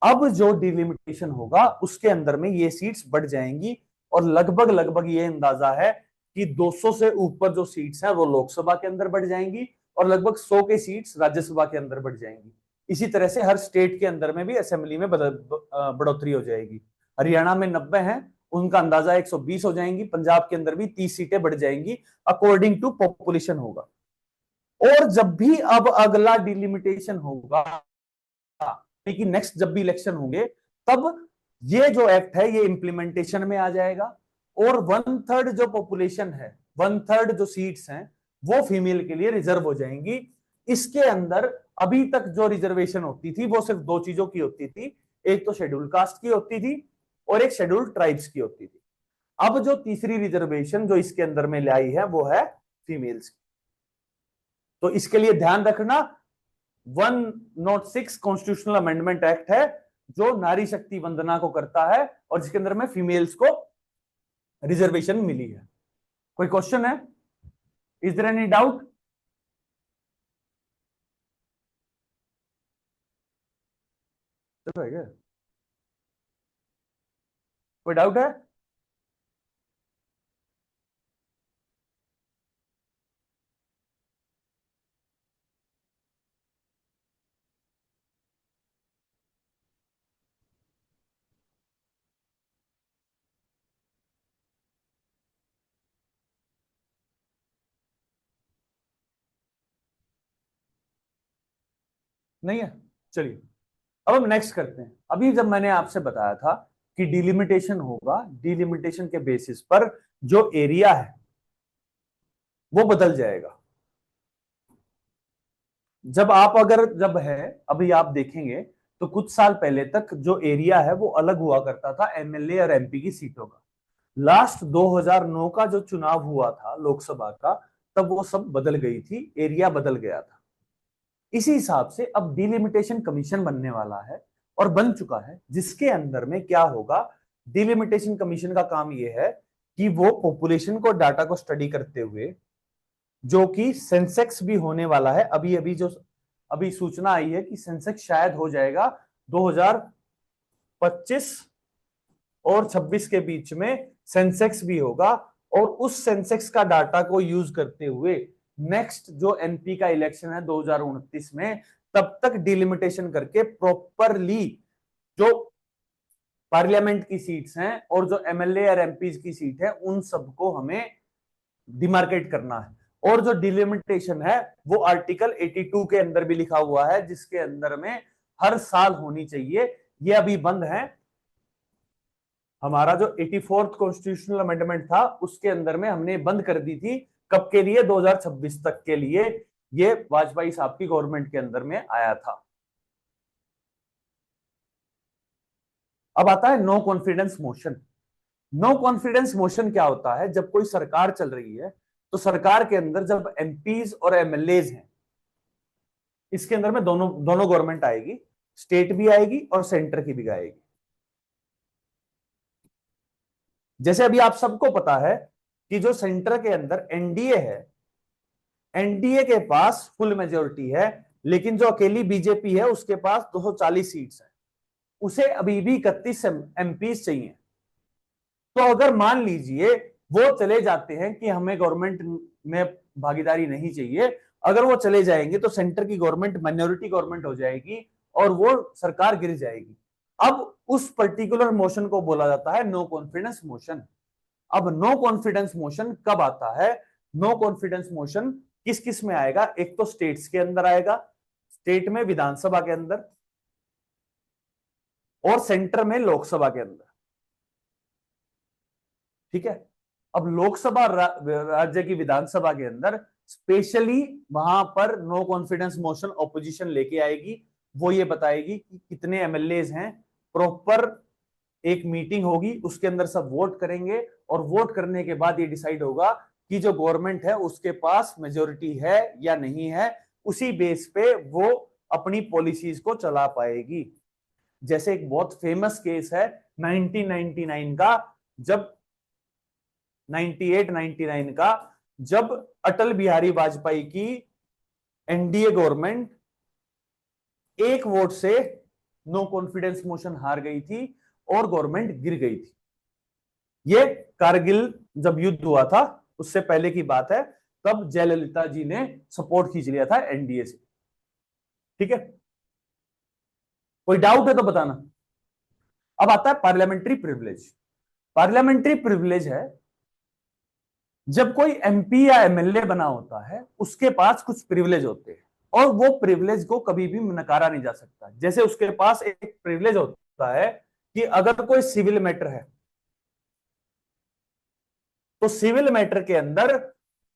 अब जो डिलिमिटेशन होगा उसके अंदर में ये सीट्स बढ़ जाएंगी, और लगभग लगभग ये अंदाजा है कि 200 से ऊपर जो सीट्स हैं वो लोकसभा के अंदर बढ़ जाएंगी, और लगभग 100 के सीट्स राज्यसभा के अंदर बढ़ जाएंगी। इसी तरह से हर स्टेट के अंदर में भी असेंबली में बढ़ोतरी हो जाएगी। हरियाणा में 90 हैं, उनका अंदाजा 120 हो जाएंगी, पंजाब के अंदर भी 30 सीटें बढ़ जाएंगी, अकॉर्डिंग टू पॉपुलेशन होगा। और जब भी अब अगला डिलिमिटेशन होगा, लेकिन नेक्स्ट जब भी इलेक्शन होंगे, तब ये जो एक्ट है ये इंप्लीमेंटेशन में आ जाएगा, और 1/3 जो पॉपुलेशन है, 1/3 जो सीट्स हैं वो फीमेल के लिए रिजर्व हो जाएंगी। इसके अंदर अभी तक जो रिजर्वेशन होती थी वो सिर्फ दो चीजों की होती थी, एक तो शेड्यूल कास्ट की होती थी और एक शेड्यूल ट्राइब्स की होती थी। अब जो तीसरी रिजर्वेशन जो इसके अंदर में लाई है वो है फीमेल्स की। तो इसके लिए ध्यान रखना, 106 कॉन्स्टिट्यूशनल अमेंडमेंट एक्ट है जो नारी शक्ति वंदना को करता है और जिसके अंदर में फीमेल्स को रिजर्वेशन मिली है। कोई क्वेश्चन है? Is there any doubt? कोई डाउट है? नहीं है? चलिए अब हम नेक्स्ट करते हैं। अभी जब मैंने आपसे बताया था कि डिलिमिटेशन होगा, डिलिमिटेशन के बेसिस पर जो एरिया है वो बदल जाएगा। जब आप अगर जब है अभी आप देखेंगे तो कुछ साल पहले तक जो एरिया है वो अलग हुआ करता था एमएलए और एमपी की सीटों का। लास्ट 2009 का जो चुनाव हुआ था लोकसभा का, तब वो सब बदल गई थी, एरिया बदल गया था। इसी हिसाब से अब डिलिमिटेशन कमीशन बनने वाला है और बन चुका है, जिसके अंदर में क्या होगा, डिलिमिटेशन कमीशन का काम यह है कि वो पॉपुलेशन को डाटा को स्टडी करते हुए, जो कि सेंसेक्स भी होने वाला है, अभी अभी जो अभी सूचना आई है कि सेंसेक्स शायद हो जाएगा 2025 और 26 के बीच में सेंसेक्स भी होगा, और उस सेंसेक्स का डाटा को यूज करते हुए नेक्स्ट जो एनपी का इलेक्शन है 2029 में, तब तक डिलिमिटेशन करके प्रॉपरली जो पार्लियामेंट की सीट्स हैं और जो एमएलए और एमपी की सीट है उन सबको हमें डिमार्केट करना है। और जो डिलिमिटेशन है वो आर्टिकल 82 के अंदर भी लिखा हुआ है, जिसके अंदर में हर साल होनी चाहिए। ये अभी बंद है। हमारा जो 84th कॉन्स्टिट्यूशनल अमेंडमेंट था उसके अंदर में हमने बंद कर दी थी, कब के लिए? 2026 तक के लिए। ये वाजपेयी साहब की गवर्नमेंट के अंदर में आया था। अब आता है no confidence motion. No confidence motion क्या होता है? जब कोई सरकार चल रही है तो सरकार के अंदर जब एमपीज और एमएलएज हैं, इसके अंदर में दोनों दोनों गवर्नमेंट आएगी, स्टेट भी आएगी और सेंटर की भी आएगी। जैसे अभी आप सबको पता है कि जो सेंटर के अंदर एनडीए है, एनडीए के पास फुल मेजोरिटी है, लेकिन जो अकेली बीजेपी है उसके पास 240 सीट्स है, उसे अभी भी 31 एमपीज चाहिए। तो अगर मान लीजिए वो चले जाते हैं कि हमें गवर्नमेंट में भागीदारी नहीं चाहिए, अगर वो चले जाएंगे तो सेंटर की गवर्नमेंट माइनॉरिटी गवर्नमेंट हो जाएगी और वो सरकार गिर जाएगी। अब उस पर्टिकुलर मोशन को बोला जाता है नो कॉन्फिडेंस मोशन। अब नो कॉन्फिडेंस मोशन कब आता है? नो कॉन्फिडेंस मोशन किस किस में आएगा? एक तो स्टेट्स के अंदर आएगा, स्टेट में विधानसभा के अंदर, और सेंटर में लोकसभा के अंदर। ठीक है। अब लोकसभा राज्य की विधानसभा के अंदर स्पेशली वहां पर नो कॉन्फिडेंस मोशन ऑपोजिशन लेके आएगी। वो ये बताएगी कि कितने एमएलएज हैं, प्रॉपर एक मीटिंग होगी, उसके अंदर सब वोट करेंगे और वोट करने के बाद ये डिसाइड होगा कि जो गवर्नमेंट है उसके पास मेजोरिटी है या नहीं है। उसी बेस पे वो अपनी पॉलिसीज को चला पाएगी। जैसे एक बहुत फेमस केस है 1999 का, जब 98-99 का, जब अटल बिहारी वाजपेयी की एनडीए गवर्नमेंट एक वोट से नो कॉन्फिडेंस मोशन हार गई थी और गवर्नमेंट गिर गई थी। ये कारगिल जब युद्ध हुआ था उससे पहले की बात है, तब जयललिता जी ने सपोर्ट खींच लिया था एनडीए से। ठीक है। कोई डाउट है तो बताना। अब आता है पार्लियामेंट्री प्रिविलेज। पार्लियामेंट्री प्रिविलेज है जब कोई एमपी या एमएलए बना होता है उसके पास कुछ प्रिविलेज होते हैं और वो प्रिविलेज को कभी भी नकारा नहीं जा सकता। जैसे उसके पास एक प्रिविलेज होता है कि अगर कोई सिविल मैटर है तो सिविल मैटर के अंदर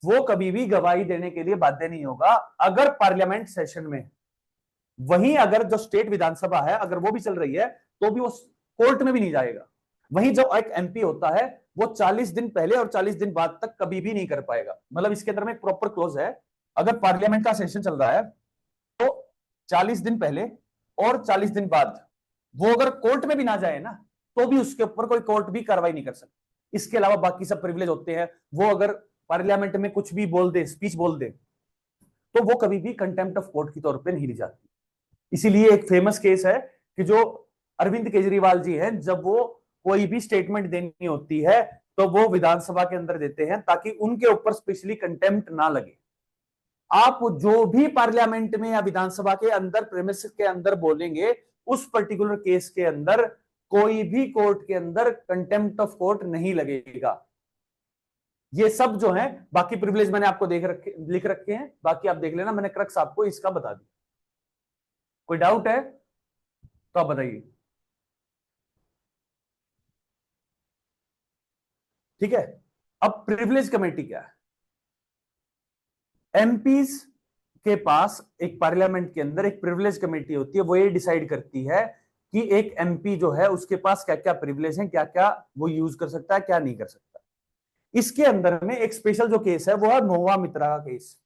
वो कभी भी गवाही देने के लिए बाध्य नहीं होगा अगर पार्लियामेंट सेशन में। वहीं अगर जो स्टेट विधानसभा है अगर वो भी चल रही है तो भी वो कोर्ट में भी नहीं जाएगा। वहीं जो एक एमपी होता है वो 40 दिन पहले और 40 दिन बाद तक कभी भी नहीं कर पाएगा। मतलब इसके अंदर में एक प्रॉपर क्लोज है, अगर पार्लियामेंट का सेशन चल रहा है तो 40 दिन पहले और 40 दिन बाद वो अगर कोर्ट में भी ना जाए ना तो भी उसके ऊपर कोई कोर्ट भी कार्रवाई नहीं कर सकती। इसके अलावा बाकी सब प्रिविलेज होते हैं। वो अगर पार्लियामेंट में कुछ भी बोल दे, स्पीच बोल दे, तो वो कभी भी कंटेम्प्ट ऑफ कोर्ट के तौर पे नहीं ली जाती। इसीलिए एक फेमस केस है कि जो अरविंद केजरीवाल जी हैं, जब वो कोई भी स्टेटमेंट देनी होती है तो वो विधानसभा के अंदर देते हैं ताकि उनके ऊपर स्पेशली कंटेम्प्ट ना लगे। आप जो भी पार्लियामेंट में या विधानसभा के अंदर प्रेमिस के अंदर बोलेंगे उस पर्टिकुलर केस के अंदर कोई भी कोर्ट के अंदर कंटेम्प्ट ऑफ कोर्ट नहीं लगेगा। ये सब जो है बाकी प्रिविलेज मैंने आपको लिख रखे हैं, बाकी आप देख लेना। मैंने क्रक्स आपको इसका बता दिया। कोई डाउट है तो आप बताइए। ठीक है, अब प्रिविलेज कमेटी क्या है? एमपीज के पास एक पार्लियामेंट के अंदर एक प्रिविलेज कमेटी होती है, वो ये डिसाइड करती है कि एक एमपी जो है उसके पास क्या क्या प्रिविलेज है, क्या क्या वो यूज कर सकता है, क्या नहीं कर सकता। इसके अंदर में एक स्पेशल जो केस है वो है महुआ मित्रा का केस।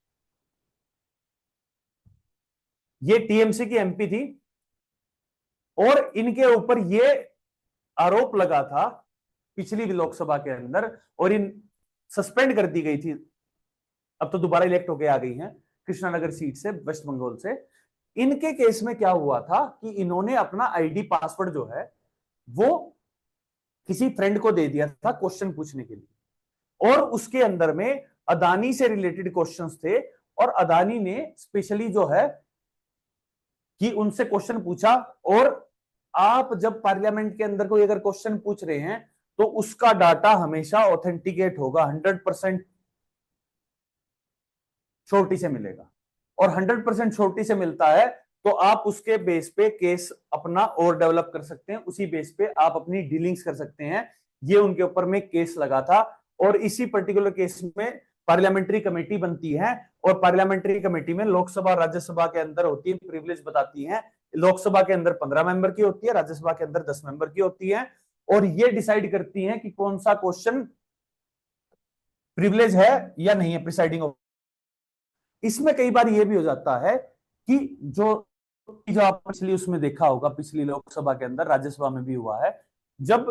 ये टीएमसी की एमपी थी और इनके ऊपर ये आरोप लगा था पिछली लोकसभा के अंदर और इन सस्पेंड कर दी गई थी। अब तो दोबारा इलेक्ट होके आ गई हैं कृष्णानगर सीट से, वेस्ट बंगाल से। इनके केस में क्या हुआ था कि इन्होंने अपना आईडी पासवर्ड जो है वो किसी फ्रेंड को दे दिया था क्वेश्चन पूछने के लिए, और उसके अंदर में अदानी से रिलेटेड क्वेश्चंस थे और अदानी ने स्पेशली जो है कि उनसे क्वेश्चन पूछा। और आप जब पार्लियामेंट के अंदर कोई अगर क्वेश्चन पूछ रहे हैं तो उसका डाटा हमेशा ऑथेंटिकेट होगा, 100% श्योरिटी से मिलेगा। और 100% श्योरिटी से मिलता है तो आप उसके बेस पे केस अपना और डेवलप कर सकते हैं, उसी बेस पे आप अपनी डीलिंग्स कर सकते हैं। ये उनके ऊपर में केस लगा था और इसी पर्टिकुलर केस में पार्लियामेंट्री कमेटी बनती है और पार्लियामेंट्री कमेटी में लोकसभा राज्यसभा के अंदर होती है, प्रिविलेज बताती है। लोकसभा के अंदर 15 मेंबर की होती है, राज्यसभा के अंदर 10 मेंबर की होती है और ये डिसाइड करती है कि कौन सा क्वेश्चन प्रिविलेज है या नहीं है प्रिसाइडिंग। इसमें कई बार यह भी हो जाता है कि जो आप पिछली उसमें देखा होगा, पिछली लोकसभा के अंदर, राज्यसभा में भी हुआ है, जब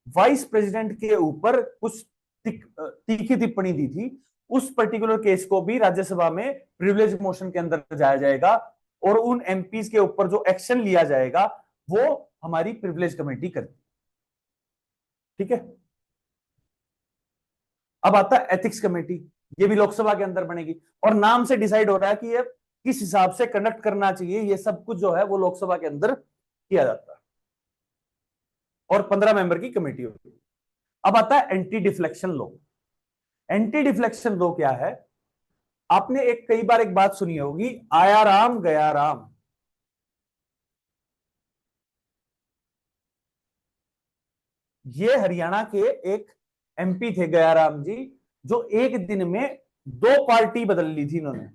वाइस प्रेसिडेंट के ऊपर कुछ तीखी टिप्पणी दी थी, उस पर्टिकुलर केस को भी राज्यसभा में प्रिविलेज मोशन के अंदर जाया जाएगा और उन एमपीज के ऊपर जो एक्शन लिया जाएगा वो हमारी प्रिविलेज कमेटी करती। ठीक है, अब आता है एथिक्स कमेटी। ये भी लोकसभा के अंदर बनेगी और नाम से डिसाइड हो रहा है कि ये किस हिसाब से कंडक्ट करना चाहिए। ये सब कुछ जो है वो लोकसभा के अंदर किया जाता है और 15 मेंबर की कमेटी होती है। अब आता है anti deflection law. Anti deflection law क्या है? आपने कई बार एक बात सुनी होगी, आया राम गया राम। ये हरियाणा के एक एमपी थे गया राम जी, जो एक दिन में 2 पार्टी बदल ली थी इन्होंने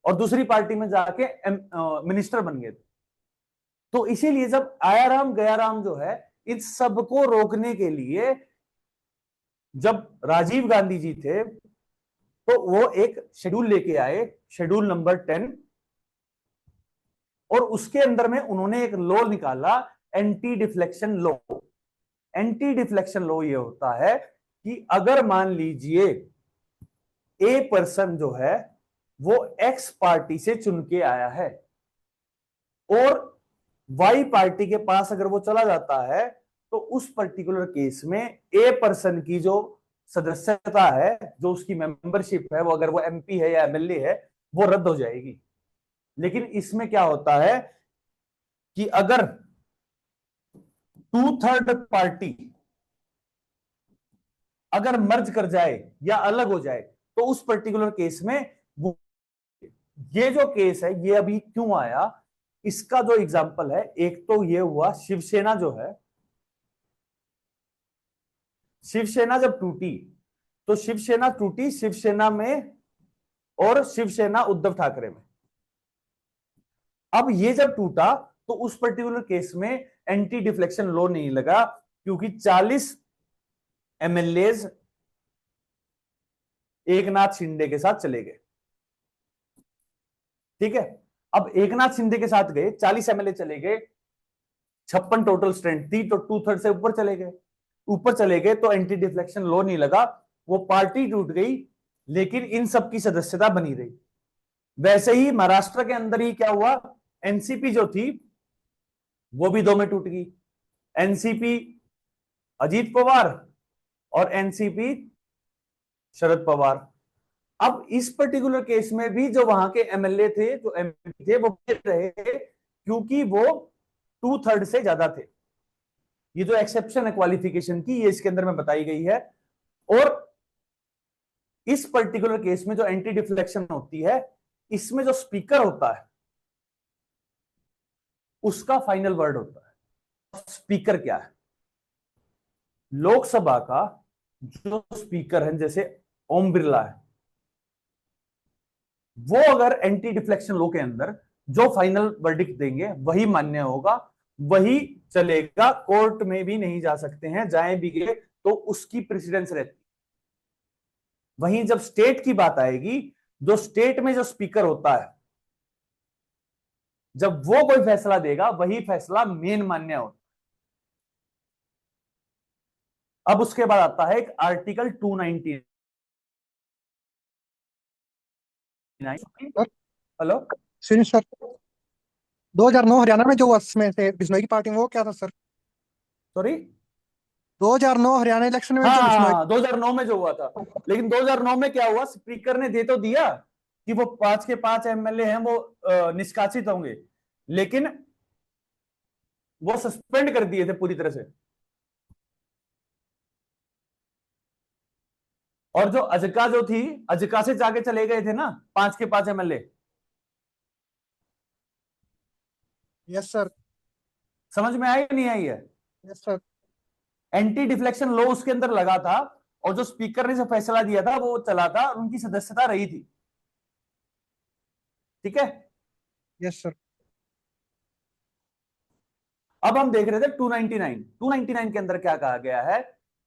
और दूसरी पार्टी में जाके मिनिस्टर बन गए थे। तो इसीलिए जब आया राम गया राम जो है, इन सबको रोकने के लिए जब राजीव गांधी जी थे तो वो एक शेड्यूल लेके आए, शेड्यूल नंबर 10, और उसके अंदर में उन्होंने एक लॉ निकाला, anti deflection law. Anti deflection law ये होता है कि अगर मान लीजिए ए पर्सन जो है वो एक्स पार्टी से चुन के आया है और वाई पार्टी के पास अगर वो चला जाता है तो उस पर्टिकुलर केस में ए पर्सन की जो सदस्यता है, जो उसकी मेंबरशिप है, वो अगर वो एमपी है या एमएलए है, वो रद्द हो जाएगी। लेकिन इसमें क्या होता है कि अगर 2/3 पार्टी अगर मर्ज कर जाए या अलग हो जाए तो उस पर्टिकुलर केस में वो, ये जो केस है ये अभी क्यों आया, इसका जो एग्जांपल है, एक तो ये हुआ शिवसेना जो है, शिवसेना जब टूटी तो शिवसेना टूटी शिवसेना में और शिवसेना उद्धव ठाकरे में। अब ये जब टूटा तो उस पर्टिकुलर केस में एंटी डिफ्लेक्शन लॉ नहीं लगा, क्योंकि 40 एमएलएज एकनाथ शिंदे के साथ चले गए। ठीक है, अब एकनाथ शिंदे के साथ गए, 40 एमएलए चले गए, 56 टोटल स्ट्रेंथ थी, तो 2/3 से ऊपर चले गए। ऊपर चले गए तो एंटी डिफ्लेक्शन लॉ नहीं लगा, वो पार्टी टूट गई, लेकिन इन सब की सदस्यता बनी रही। वैसे ही महाराष्ट्र के अंदर ही क्या हुआ, एनसीपी जो थी वो भी दो में टूट गई, एनसीपी अजीत पवार और एनसीपी शरद पवार। अब इस पर्टिकुलर केस में भी जो वहां के एमएलए थे, जो एमपी थे, वो रहे क्योंकि वो 2/3 से ज्यादा थे। ये जो एक्सेप्शन है क्वालिफिकेशन की, ये इसके अंदर में बताई गई है। और इस पर्टिकुलर केस में जो एंटी डिफ्लेक्शन होती है, इसमें जो स्पीकर होता है उसका फाइनल वर्ड होता है। स्पीकर क्या है, लोकसभा का जो स्पीकर है, जैसे ओम बिरला है, वो अगर एंटी डिफ्लेक्शन लॉ के अंदर जो फाइनल वर्डिक्ट देंगे वही मान्य होगा, वही चलेगा, कोर्ट में भी नहीं जा सकते हैं, जाए भी गए तो उसकी प्रेसिडेंस रहती। वहीं जब स्टेट की बात आएगी, जो स्टेट में जो स्पीकर होता है, जब वो कोई फैसला देगा वही फैसला मेन मान्य होता है। अब उसके बाद आता है एक आर्टिकल 299। हेलो सुनिए सर, 2009 हरियाणा में जो हुआ उसमें से बिश्नोई की पार्टी में, वो क्या था सर? सॉरी, 2009 हरियाणा इलेक्शन में जो बिश्नोई। हाँ 2009 में जो हुआ था, लेकिन 2009 में क्या हुआ, स्पीकर ने दे तो दिया कि वो 5 के 5 एमएलए हैं वो निष्कासित होंगे, लेकिन वो सस्पेंड कर दिए थे पूरी तरह से। और जो अजका जो थी, अजका से जाके चले गए थे ना 5 के 5 एमएलए। Yes sir. समझ में आई नहीं आई है? Yes sir. Anti deflection law उसके अंदर लगा था, और जो स्पीकर ने जो फैसला दिया था वो चला था, उनकी सदस्यता रही थी। ठीक है, यस सर। अब हम देख रहे थे 299 के अंदर क्या कहा गया है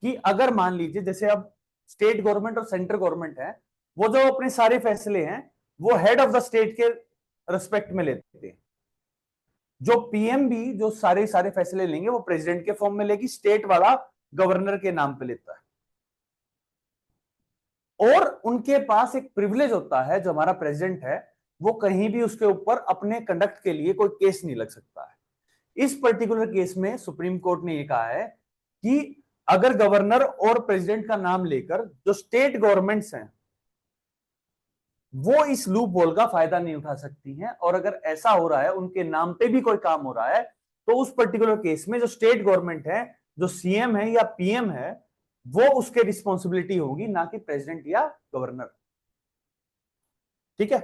कि अगर मान लीजिए जैसे अब स्टेट गवर्नमेंट और सेंट्रल गवर्नमेंट है, वो जो अपने सारे फैसले हैं वो हेड ऑफ द स्टेट के रिस्पेक्ट में लेते हैं। जो पीएम भी जो सारे सारे फैसले लेंगे वो प्रेसिडेंट के फॉर्म में लेगी, स्टेट वाला गवर्नर के नाम पे लेता है। और उनके पास एक प्रिविलेज होता है, जो हमारा प्रेसिडेंट है वो कहीं भी उसके ऊपर अपने कंडक्ट के लिए कोई केस नहीं लग सकता है। इस पर्टिकुलर केस में सुप्रीम कोर्ट ने यह कहा है कि अगर गवर्नर और प्रेसिडेंट का नाम लेकर जो स्टेट गवर्नमेंट्स हैं वो इस लूप होल का फायदा नहीं उठा सकती हैं, और अगर ऐसा हो रहा है, उनके नाम पे भी कोई काम हो रहा है, तो उस पर्टिकुलर केस में जो स्टेट गवर्नमेंट है, जो सीएम है या पीएम है, वो उसके रिस्पॉन्सिबिलिटी होगी, ना कि प्रेसिडेंट या गवर्नर। ठीक है,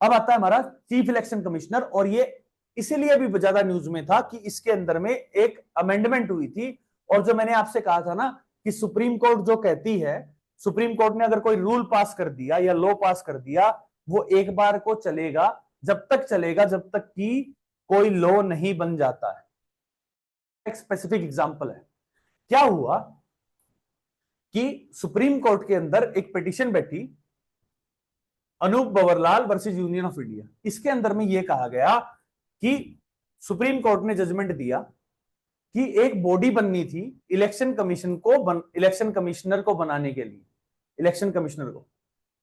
अब आता है हमारा चीफ इलेक्शन कमिश्नर, और ये इसीलिए भी ज्यादा न्यूज में था कि इसके अंदर में एक अमेंडमेंट हुई थी। और जो मैंने आपसे कहा था ना कि सुप्रीम कोर्ट जो कहती है, सुप्रीम कोर्ट ने अगर कोई रूल पास कर दिया या लॉ पास कर दिया, वो एक बार को चलेगा, जब तक चलेगा जब तक कि कोई लॉ नहीं बन जाता है। एक स्पेसिफिक एग्जांपल है, क्या हुआ कि सुप्रीम कोर्ट के अंदर एक पिटीशन बैठी, Anoop Bawarlal versus union of India. इसके अंदर में यह कहा गया कि सुप्रीम कोर्ट ने जजमेंट दिया कि एक बॉडी बननी थी इलेक्शन कमीशन को, इलेक्शन कमिश्नर को बनाने के लिए, इलेक्शन कमिश्नर को।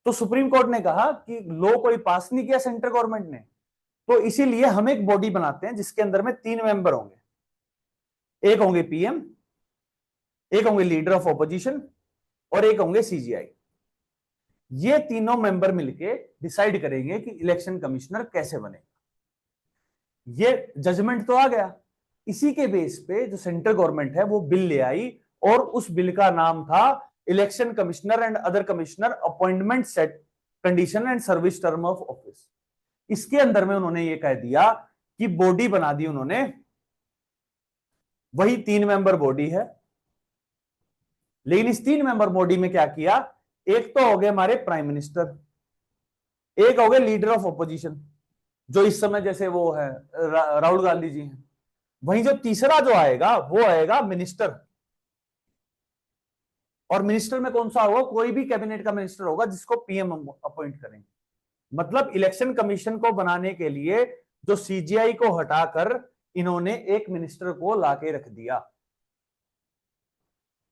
तो सुप्रीम कोर्ट ने कहा कि लॉ कोई पास नहीं किया सेंट्रल गवर्नमेंट ने, तो इसीलिए हम एक बॉडी बनाते हैं जिसके अंदर में 3 मेंबर होंगे, एक होंगे पीएम, एक होंगे लीडर ऑफ ऑपोजिशन, और एक होंगे सीजीआई। ये तीनों मेंबर मिलके डिसाइड करेंगे कि इलेक्शन कमिश्नर कैसे बनेगा। ये जजमेंट तो आ गया। इसी के बेस पे जो सेंट्रल गवर्नमेंट है वो बिल ले आई, और उस बिल का नाम था election commissioner and other commissioner appointment set condition and service term of office. इसके अंदर में उन्होंने ये कह दिया कि बॉडी बना दी उन्होंने, वही 3 मेंबर बॉडी है। लेकिन इस 3 मेंबर बॉडी में क्या किया, एक तो हो गए हमारे प्राइम मिनिस्टर, एक हो गए लीडर ऑफ ऑपोजिशन जो इस समय जैसे वो है राहुल गांधी जी हैं, वहीं जो तीसरा जो आएगा वो आएगा मिनिस्टर। और मिनिस्टर में कौन सा होगा, कोई भी कैबिनेट का मिनिस्टर होगा जिसको पीएम अपॉइंट करेंगे। मतलब इलेक्शन कमीशन को बनाने के लिए जो सीजीआई को हटाकर इन्होंने एक मिनिस्टर को लाके रख दिया।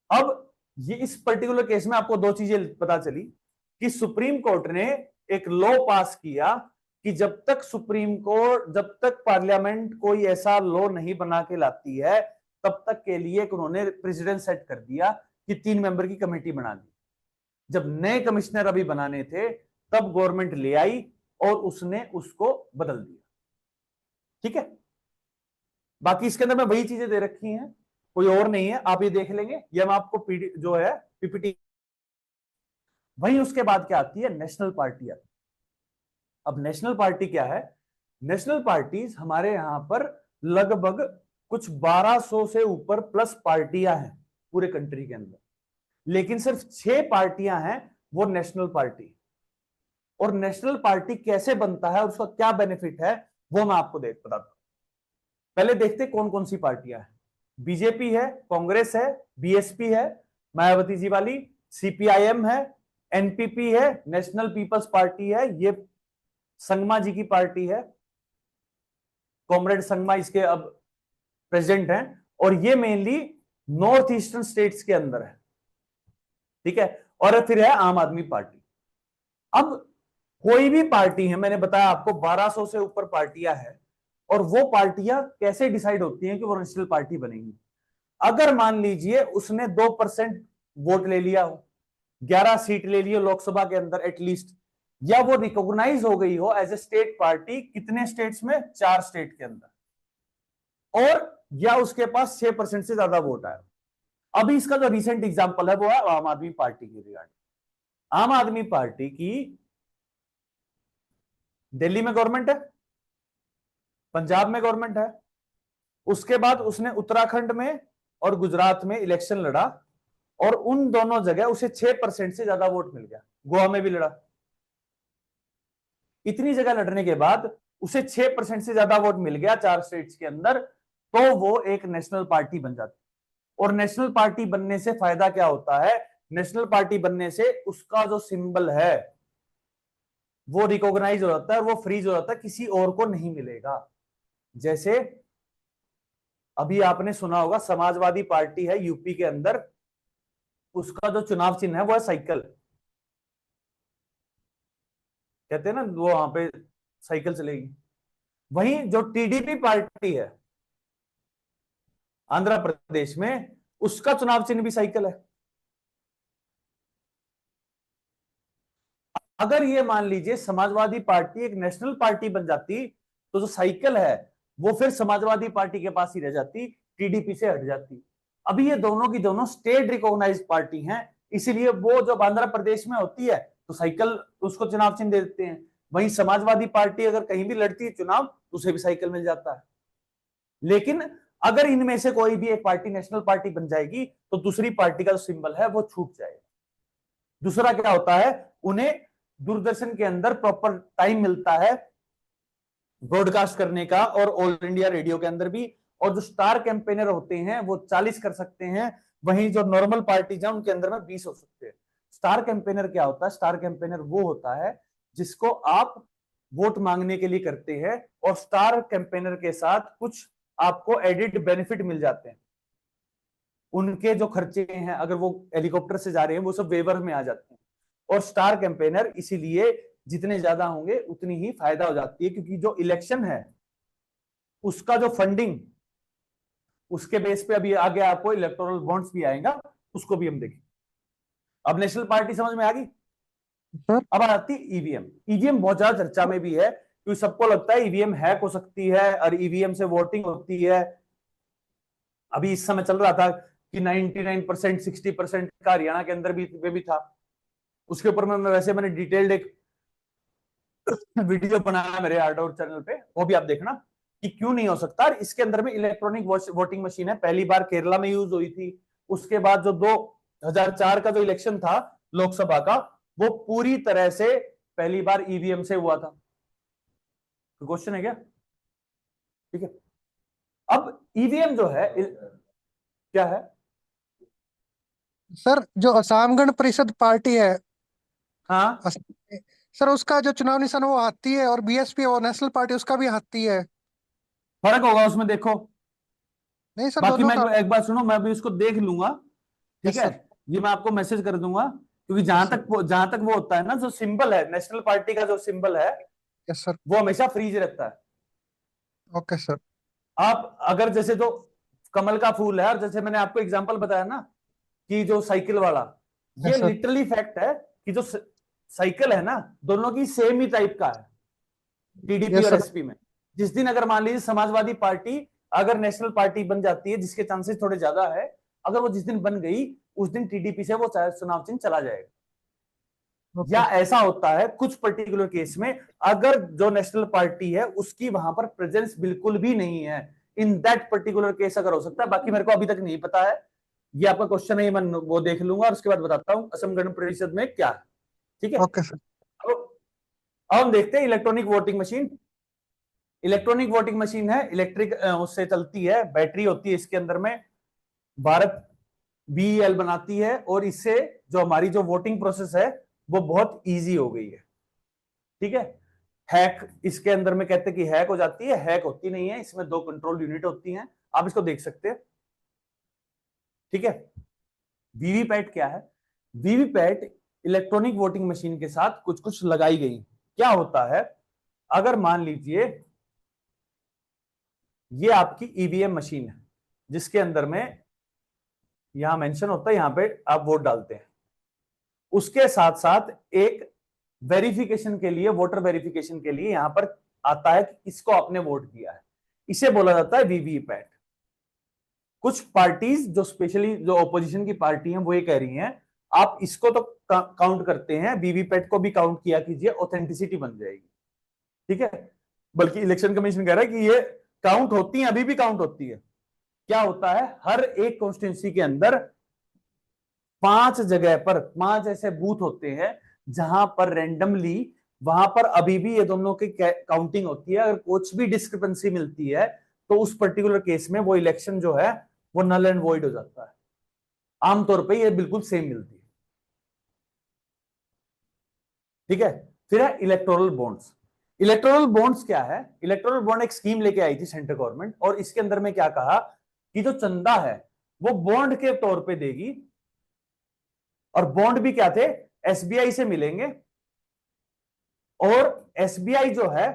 अब ये इस पर्टिकुलर केस में आपको 2 चीजें पता चली कि सुप्रीम कोर्ट ने एक लॉ पास किया कि जब तक पार्लियामेंट कोई ऐसा लॉ नहीं बना के लाती है, तब तक के लिए उन्होंने प्रेसिडेंट सेट कर दिया कि 3 मेंबर की कमेटी बना दी। जब नए कमिश्नर अभी बनाने थे तब गवर्नमेंट ले आई और उसने उसको बदल दिया। ठीक है, बाकी इसके अंदर में वही चीजें दे रखी हैं, कोई और नहीं है, आप ये देख लेंगे। ये हम आपको जो है पीपीटी। वहीं उसके बाद क्या आती है, नेशनल पार्टी आती है। अब नेशनल पार्टी क्या है, नेशनल पार्टीज हमारे यहां पर लगभग कुछ 1200 से ऊपर प्लस पार्टियां हैं पूरे कंट्री के अंदर, लेकिन सिर्फ 6 पार्टियां हैं वो नेशनल पार्टी। और नेशनल पार्टी कैसे बनता है, उसका क्या बेनिफिट है, वो मैं आपको बताता हूं। पहले देखते कौन कौन सी पार्टियां हैं। बीजेपी है, कांग्रेस है, बीएसपी है, मायावती जी वाली, सीपीआईएम है, एनपीपी है, नेशनल पीपल्स पार्टी है, ये संगमा जी की पार्टी है, कॉमरेड संगमा इसके अब प्रेसिडेंट हैं, और ये मेनली नॉर्थ ईस्टर्न स्टेट्स के अंदर है। ठीक है, और फिर है आम आदमी पार्टी। अब कोई भी पार्टी है, मैंने बताया आपको 1200 से ऊपर पार्टियां हैं, और वो पार्टियां कैसे डिसाइड होती हैं कि वो नेशनल पार्टी बनेगी। अगर मान लीजिए उसने 2% वोट ले लिया हो, 11 सीट ले लिए लोकसभा के अंदर एटलीस्ट, या वो रिकॉग्नाइज हो गई हो एज ए स्टेट पार्टी, कितने स्टेट्स में, 4 स्टेट के अंदर, और या उसके पास 6% से ज्यादा वोट आया। अभी इसका जो रिसेंट एग्जांपल है वो है आम आदमी पार्टी की रिगार्डिंग। आम आदमी पार्टी की दिल्ली में गवर्नमेंट है, पंजाब में गवर्नमेंट है, उसके बाद उसने उत्तराखंड में और गुजरात में इलेक्शन लड़ा, और उन दोनों जगह उसे 6% से ज्यादा वोट मिल गया। गोवा में भी लड़ा। इतनी जगह लड़ने के बाद उसे 6% से ज्यादा वोट मिल गया 4 स्टेट्स के अंदर, तो वो एक नेशनल पार्टी बन जाती। और नेशनल पार्टी बनने से फायदा क्या होता है, नेशनल पार्टी बनने से उसका जो सिंबल है वो रिकॉग्नाइज हो जाता है, और वो फ्रीज हो जाता है, किसी और को नहीं मिलेगा। जैसे अभी आपने सुना होगा समाजवादी पार्टी है यूपी के अंदर, उसका जो चुनाव चिन्ह है वो है साइकिल। कहते हैं ना वो वहां पे साइकिल चलेगी। वहीं जो टीडीपी पार्टी है आंध्र प्रदेश में, उसका चुनाव चिन्ह भी साइकिल है। अगर ये मान लीजिए समाजवादी पार्टी एक नेशनल पार्टी बन जाती, तो जो साइकिल है वो फिर समाजवादी पार्टी के पास ही रह जाती, टीडीपी से हट जाती। अभी ये दोनों की दोनों स्टेट रिकॉग्नाइज्ड पार्टी हैं, इसीलिए वो जब आंध्र प्रदेश में होती है तो साइकिल उसको चुनाव चिन्ह दे देते हैं। वहीं समाजवादी पार्टी अगर कहीं भी लड़ती है चुनाव तो उसे भी साइकिल मिल जाता है। लेकिन अगर इनमें से कोई भी एक पार्टी नेशनल पार्टी बन जाएगी तो दूसरी पार्टी का जो सिंबल है वो छूट जाएगा। दूसरा क्या होता है, उन्हें दूरदर्शन के अंदर प्रॉपर टाइम मिलता है ब्रॉडकास्ट करने का, और ऑल इंडिया रेडियो के अंदर भी। और जो स्टार कैंपेनर होते हैं वो 40 कर सकते हैं, वहीं जो नॉर्मल पार्टीज हैं उनके अंदर में 20 हो सकते हैं। स्टार कैंपेनर क्या होता है, स्टार कैंपेनर वो होता है जिसको आप वोट मांगने के लिए करते हैं, और स्टार कैंपेनर के साथ कुछ आपको एडिड बेनिफिट मिल जाते हैं। उनके जो खर्चे हैं, अगर वो हेलीकॉप्टर से जा रहे हैं, वो सब वेवर में आ जाते हैं। और स्टार कैंपेनर इसीलिए जितने ज्यादा होंगे उतनी ही फायदा हो जाती है, क्योंकि जो इलेक्शन है उसका जो फंडिंग, उसके बेस पे अभी आगे आपको इलेक्टोरल बॉन्ड्स भी आएगा, उसको भी हम देखेंगे। अब नेशनल पार्टी समझ में आ गई। सर अब आती ईवीएम। ईवीएम बहुत ज्यादा चर्चा में भी है क्योंकि सबको लगता है ईवीएम हैक हो सकती है और ईवीएम से वोटिंग होती है। अभी इस समय चल रहा था कि 99%, 60% का हरियाणा के अंदर भी था। उसके ऊपर मैंने डिटेल्ड एक वीडियो बनाया मेरे आर्डोर चैनल पे, वो भी आप देखना कि क्यों नहीं हो सकता। और इसके अंदर में इलेक्ट्रॉनिक वोटिंग मशीन है, पहली बार केरला में यूज हुई थी। उसके बाद जो 2004 का जो इलेक्शन था लोकसभा का, वो पूरी तरह से पहली बार ईवीएम से हुआ था। तो क्वेश्चन है क्या? ठीक है। अब ईवीएम जो है क्या है? सर जो असम गण परिषद पार्टी है, हाँ, असम में, सर उसका जो चुनाव निशान वो हाथी है, और बीएसपी और नेशनल पार्टी उसका भी हाथी है। फर्क होगा उसमें, देखो। नहीं सर, बाकी दोनों मैं का। एक बात सुनो, मैं भी उसको देख लूंगा। ठीक यस है, सर। ये मैं आपको मैसेज कर दूंगा, क्योंकि यस सर। जहां तक वो होता है ना, जो सिंबल है नेशनल पार्टी का, जो सिंबल है यस सर। वो हमेशा फ्रीज रहता है। Okay sir. आप अगर जैसे जो कमल का फूल है, और जैसे मैंने आपको एग्जांपल बताया ना कि जो साइकिल वाला, ये यस सर। लिटरली फैक्ट है कि जो साइकिल है ना, दोनों की सेम ही टाइप का है टीडीपी यस और सर। एसपी में। जिस दिन अगर मान लीजिए समाजवादी पार्टी अगर नेशनल पार्टी बन जाती है, जिसके चांसेस थोड़े ज्यादा है, अगर वो जिस दिन बन गई, उस दिन टीडीपी से वो चुनाव चिन्ह चला जाएगा। या ओके सर। ऐसा होता है कुछ पर्टिकुलर केस में, अगर जो नेशनल पार्टी है उसकी वहां पर प्रेजेंस बिल्कुल भी नहीं है, इन दैट पर्टिकुलर केस अगर हो सकता है। बाकी मेरे को अभी तक नहीं पता है, ये आपका क्वेश्चन है, मैं वो देख लूंगा और उसके बाद बताता हूं असम गण परिषद में क्या है। ठीक है। Okay sir. अब हम देखते हैं electronic voting machine. Electronic voting machine है, इलेक्ट्रिक उससे चलती है, बैटरी होती है इसके अंदर में। भारत बीईएल बनाती है, और इससे जो हमारी जो वोटिंग प्रोसेस है वो बहुत इजी हो गई है। ठीक है। हैक इसके अंदर में कहते हैं कि हैक हो जाती है, हैक होती नहीं है, इसमें 2 कंट्रोल यूनिट होती हैं, आप इसको देख सकते हैं। ठीक है। वीवीपैट क्या है? वीवीपैट इलेक्ट्रॉनिक वोटिंग मशीन के साथ कुछ कुछ लगाई गई। क्या होता है, अगर मान लीजिए ये आपकी ईवीएम मशीन है, जिसके अंदर में यहां मेंशन होता है, यहां पे आप वोट डालते हैं, उसके साथ साथ एक वेरिफिकेशन के लिए, वोटर वेरिफिकेशन के लिए यहां पर आता है कि किसको आपने वोट किया है, इसे बोला जाता है वीवीपैट। कुछ पार्टीज जो स्पेशली जो ऑपोजिशन की पार्टी हैं वो ये कह रही हैं, आप इसको तो काउंट करते हैं, वीवीपैट को भी काउंट किया कीजिए, ऑथेंटिसिटी बन जाएगी। ठीक है। बल्कि इलेक्शन कमीशन कह रहा है कि ये काउंट होती है, अभी भी काउंट होती है। क्या होता है, हर एक कॉन्स्टिट्यूंसी के अंदर 5 जगह पर 5 ऐसे बूथ होते हैं जहां पर रेंडमली, वहां पर अभी भी ये दोनों की काउंटिंग होती है। अगर कुछ भी डिस्क्रिपेंसी मिलती है तो उस पर्टिकुलर केस में वो इलेक्शन जो है वो नल एंड वॉइड हो जाता है। आमतौर पर ये बिल्कुल सेम मिलती है। ठीक है। फिर है इलेक्टोरल बॉन्ड्स। इलेक्टोरल बॉन्ड्स क्या है? इलेक्टोरल बॉन्ड एक स्कीम लेके आई थी सेंट्रल गवर्नमेंट, और इसके अंदर में क्या कहा कि जो चंदा है वो बॉन्ड के तौर पे देगी, और बॉन्ड भी क्या थे, एसबीआई से मिलेंगे, और एसबीआई जो है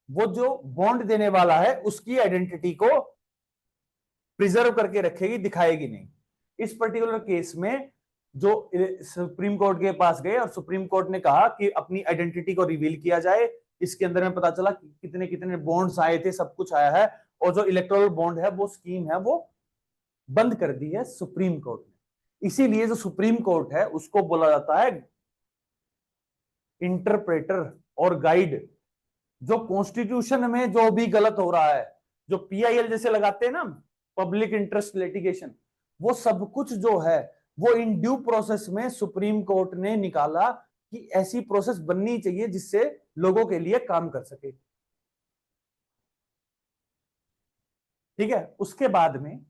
वो जो बॉन्ड देने वाला है उसकी आइडेंटिटी को प्रिजर्व करके रखेगी, दिखाएगी नहीं। इस पर्टिकुलर केस में जो सुप्रीम कोर्ट के पास गए, और सुप्रीम कोर्ट ने कहा कि अपनी आइडेंटिटी को रिवील किया जाए। इसके अंदर में पता चला कि कितने कितने बॉन्ड्स आए थे, सब कुछ आया है, और जो इलेक्टोरल बॉन्ड है वो स्कीम है वो बंद कर दी है सुप्रीम कोर्ट ने। इसीलिए जो सुप्रीम कोर्ट है उसको बोला जाता है इंटरप्रेटर और गाइड। जो कॉन्स्टिट्यूशन में जो भी गलत हो रहा है, जो पीआईएल जैसे लगाते हैं ना, पब्लिक इंटरेस्ट लिटिगेशन, वो सब कुछ जो है वो इन ड्यू प्रोसेस में सुप्रीम कोर्ट ने निकाला कि ऐसी प्रोसेस बननी चाहिए जिससे लोगों के लिए काम कर सके। ठीक है। उसके बाद में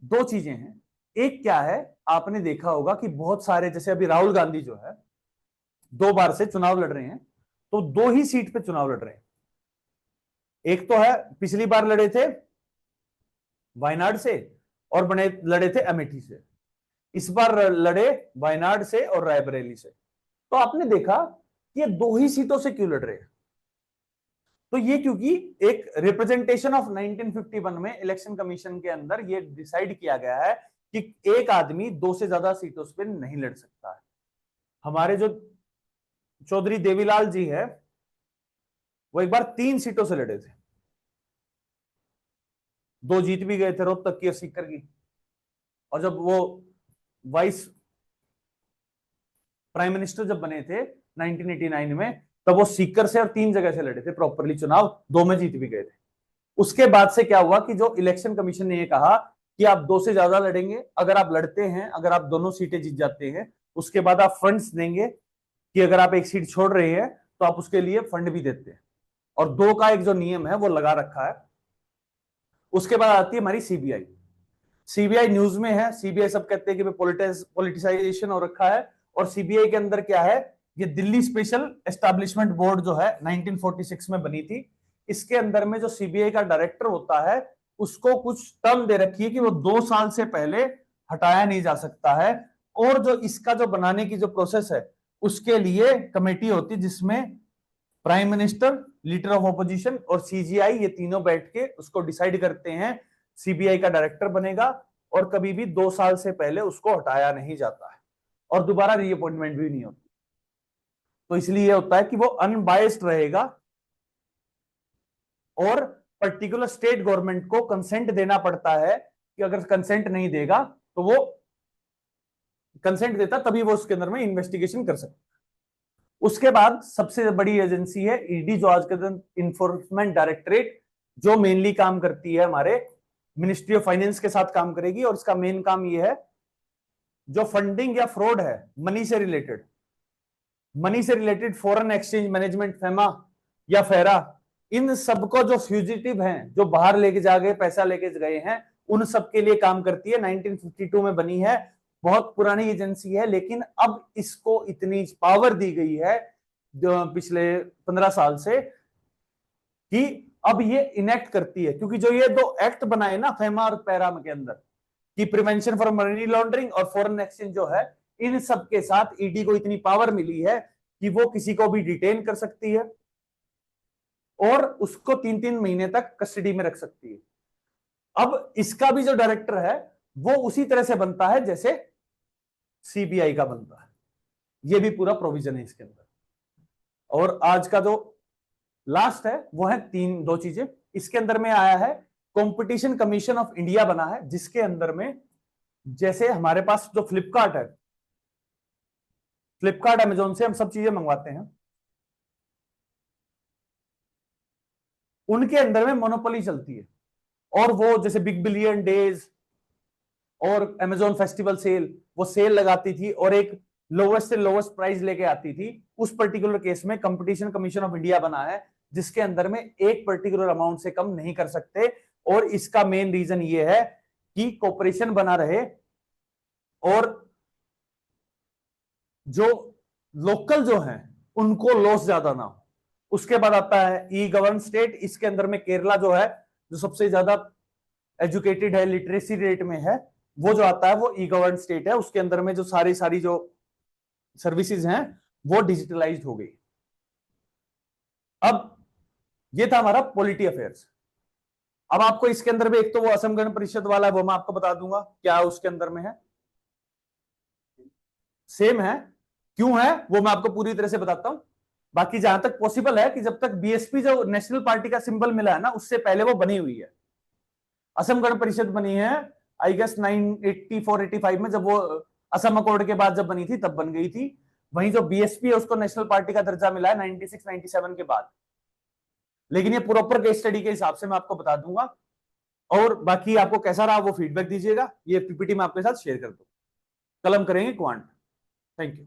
2 चीजें हैं। एक क्या है, आपने देखा होगा कि बहुत सारे, जैसे अभी राहुल गांधी जो है 2 बार से चुनाव लड़ रहे हैं, तो 2 ही सीट पे चुनाव लड़ रहे हैं। एक तो है, पिछली बार लड़े थे वायनाड से, और बने लड़े थे अमेठी से। इस बार लड़े वायनाड से और रायबरेली से। तो आपने देखा कि ये 2 ही सीटों से क्यों लड़ रहे हैं? तो ये क्योंकि एक रिप्रेजेंटेशन ऑफ 1951 में इलेक्शन कमीशन के अंदर ये डिसाइड किया गया है कि एक आदमी 2 से ज्यादा सीटों पर नहीं लड़ सकता है। हमारे जो चौधरी देवीलाल जी है, वो एक बार 3 सीटों से लड़े थे, 2 जीत भी गए थे, रोहतक की और सीकर की। और जब वो वाइस प्राइम मिनिस्टर जब बने थे 1989 में, तब वो सीकर से और 3 जगह से लड़े थे प्रॉपरली चुनाव, 2 में जीत भी गए थे। उसके बाद से क्या हुआ कि जो इलेक्शन कमीशन ने ये कहा कि आप 2 से ज्यादा लड़ेंगे, अगर आप लड़ते हैं, अगर आप दोनों सीटें जीत जाते हैं, उसके बाद आप फंड्स देंगे कि अगर आप एक सीट छोड़ रहे हैं तो आप उसके लिए फंड भी देते हैं। और 2 का एक जो नियम है वो लगा रखा है। उसके बाद आती है हमारी सीबीआई। सीबीआई न्यूज में है, सीबीआई सब कहते हैं कि पॉलिटिसाइजेशन हो रखा है। और सीबीआई के अंदर क्या है, ये दिल्ली स्पेशल एस्टैब्लिशमेंट बोर्ड जो है 1946 में बनी थी, इसके अंदर में जो सीबीआई का डायरेक्टर होता है उसको कुछ टर्म दे रखी है कि वो 2 साल से पहले हटाया नहीं जा सकता है। और जो इसका जो बनाने की जो प्रोसेस है उसके लिए कमेटी होती है जिसमें prime minister, leader of opposition और सीजीआई ये तीनों बैठ के उसको डिसाइड करते हैं सीबीआई का डायरेक्टर बनेगा, और कभी भी 2 साल से पहले उसको हटाया नहीं जाता है और दोबारा रीअपॉइंटमेंट भी नहीं होती। तो इसलिए यह होता है कि वो अनबायस्ड रहेगा और पर्टिकुलर स्टेट गवर्नमेंट को कंसेंट देना पड़ता है कि अगर कंसेंट नहीं देगा तो वो कंसेंट देता तभी वो उसके अंदर में इन्वेस्टिगेशन कर सकता। उसके बाद सबसे बड़ी एजेंसी है ईडी, जो आज के दिन इन्फोर्समेंट डायरेक्टरेट, जो मेनली काम करती है हमारे मिनिस्ट्री ऑफ फाइनेंस के साथ काम करेगी। और इसका मेन काम यह है जो फंडिंग या फ्रॉड है मनी से related foreign exchange management, FEMA या फेरा, इन सबको जो फ्यूजिटिव हैं, जो बाहर लेके जा गए, पैसा लेके गए हैं, उन सब के लिए काम करती है। 1952 में बनी है, बहुत पुरानी एजेंसी है, लेकिन अब इसको इतनी पावर दी गई है पिछले 15 साल से कि अब ये इनेक्ट करती है। क्योंकि जो ये 2 एक्ट बनाए ना फेमा और पैरा के अंदर, कि प्रिवेंशन फॉर मनी लॉन्ड्रिंग और फॉरेन एक्सचेंज जो है, इन सब के साथ ईडी को इतनी पावर मिली है कि वो किसी को भी डिटेन कर सकती है और उसको 3-3 महीने तक कस्टडी में रख सकती है। अब इसका भी जो डायरेक्टर है वो उसी तरह से बनता है जैसे सीबीआई का बनता है, ये भी पूरा प्रोविजन है इसके अंदर। और आज का जो लास्ट है वो है 2 चीजें इसके अंदर में आया है। कंपटीशन कमीशन ऑफ इंडिया बना है, जिसके अंदर में जैसे हमारे पास जो फ्लिपकार्ट है, फ्लिपकार्ट अमेजोन से हम सब चीजें मंगवाते हैं, उनके अंदर में मोनोपोली चलती है। और वो जैसे बिग बिलियन डेज और अमेजोन फेस्टिवल सेल, वो सेल लगाती थी और एक लोवेस्ट से लोवेस्ट प्राइस लेके आती थी। उस पर्टिकुलर केस में कंपटीशन कमीशन ऑफ इंडिया बना है, जिसके अंदर में एक पर्टिकुलर अमाउंट से कम नहीं कर सकते। और इसका मेन रीजन ये है कि कॉर्पोरेशन बना रहे और जो लोकल जो हैं उनको लॉस ज्यादा ना हो। उसके बाद आता है ई गवर्न स्टेट, इसके अंदर में केरला जो है, जो सबसे ज्यादा एजुकेटेड है, लिटरेसी रेट में है, वो जो आता है वो ई गवर्न स्टेट है। उसके अंदर में जो सारी जो सर्विसेज हैं वो डिजिटलाइज्ड हो गई। अब ये था हमारा पॉलिटी अफेयर्स। अब आपको इसके अंदर में एक तो वो असम गण परिषद वाला है, वो मैं आपको बता दूंगा क्या उसके अंदर में है, सेम है, क्यों है वो मैं आपको पूरी तरह से बताता हूं। बाकी जहां तक पॉसिबल है कि जब तक बीएसपी जो नेशनल पार्टी का सिंबल मिला है ना, उससे पहले वो बनी हुई है। असम गण परिषद बनी है आई गेस 984-85 में, जब वो असम अकॉर्ड के बाद जब बनी थी तब बन गई थी। वहीं जो बीएसपी है उसको नेशनल पार्टी का दर्जा मिला है 96-97 के बाद। लेकिन ये प्रॉपर केस स्टडी के हिसाब से मैं आपको बता दूंगा। और बाकी आपको कैसा रहा वो फीडबैक दीजिएगा, ये पीपीटी में आपके साथ शेयर कर दूं। कलम करेंगे क्वांट। Thank you.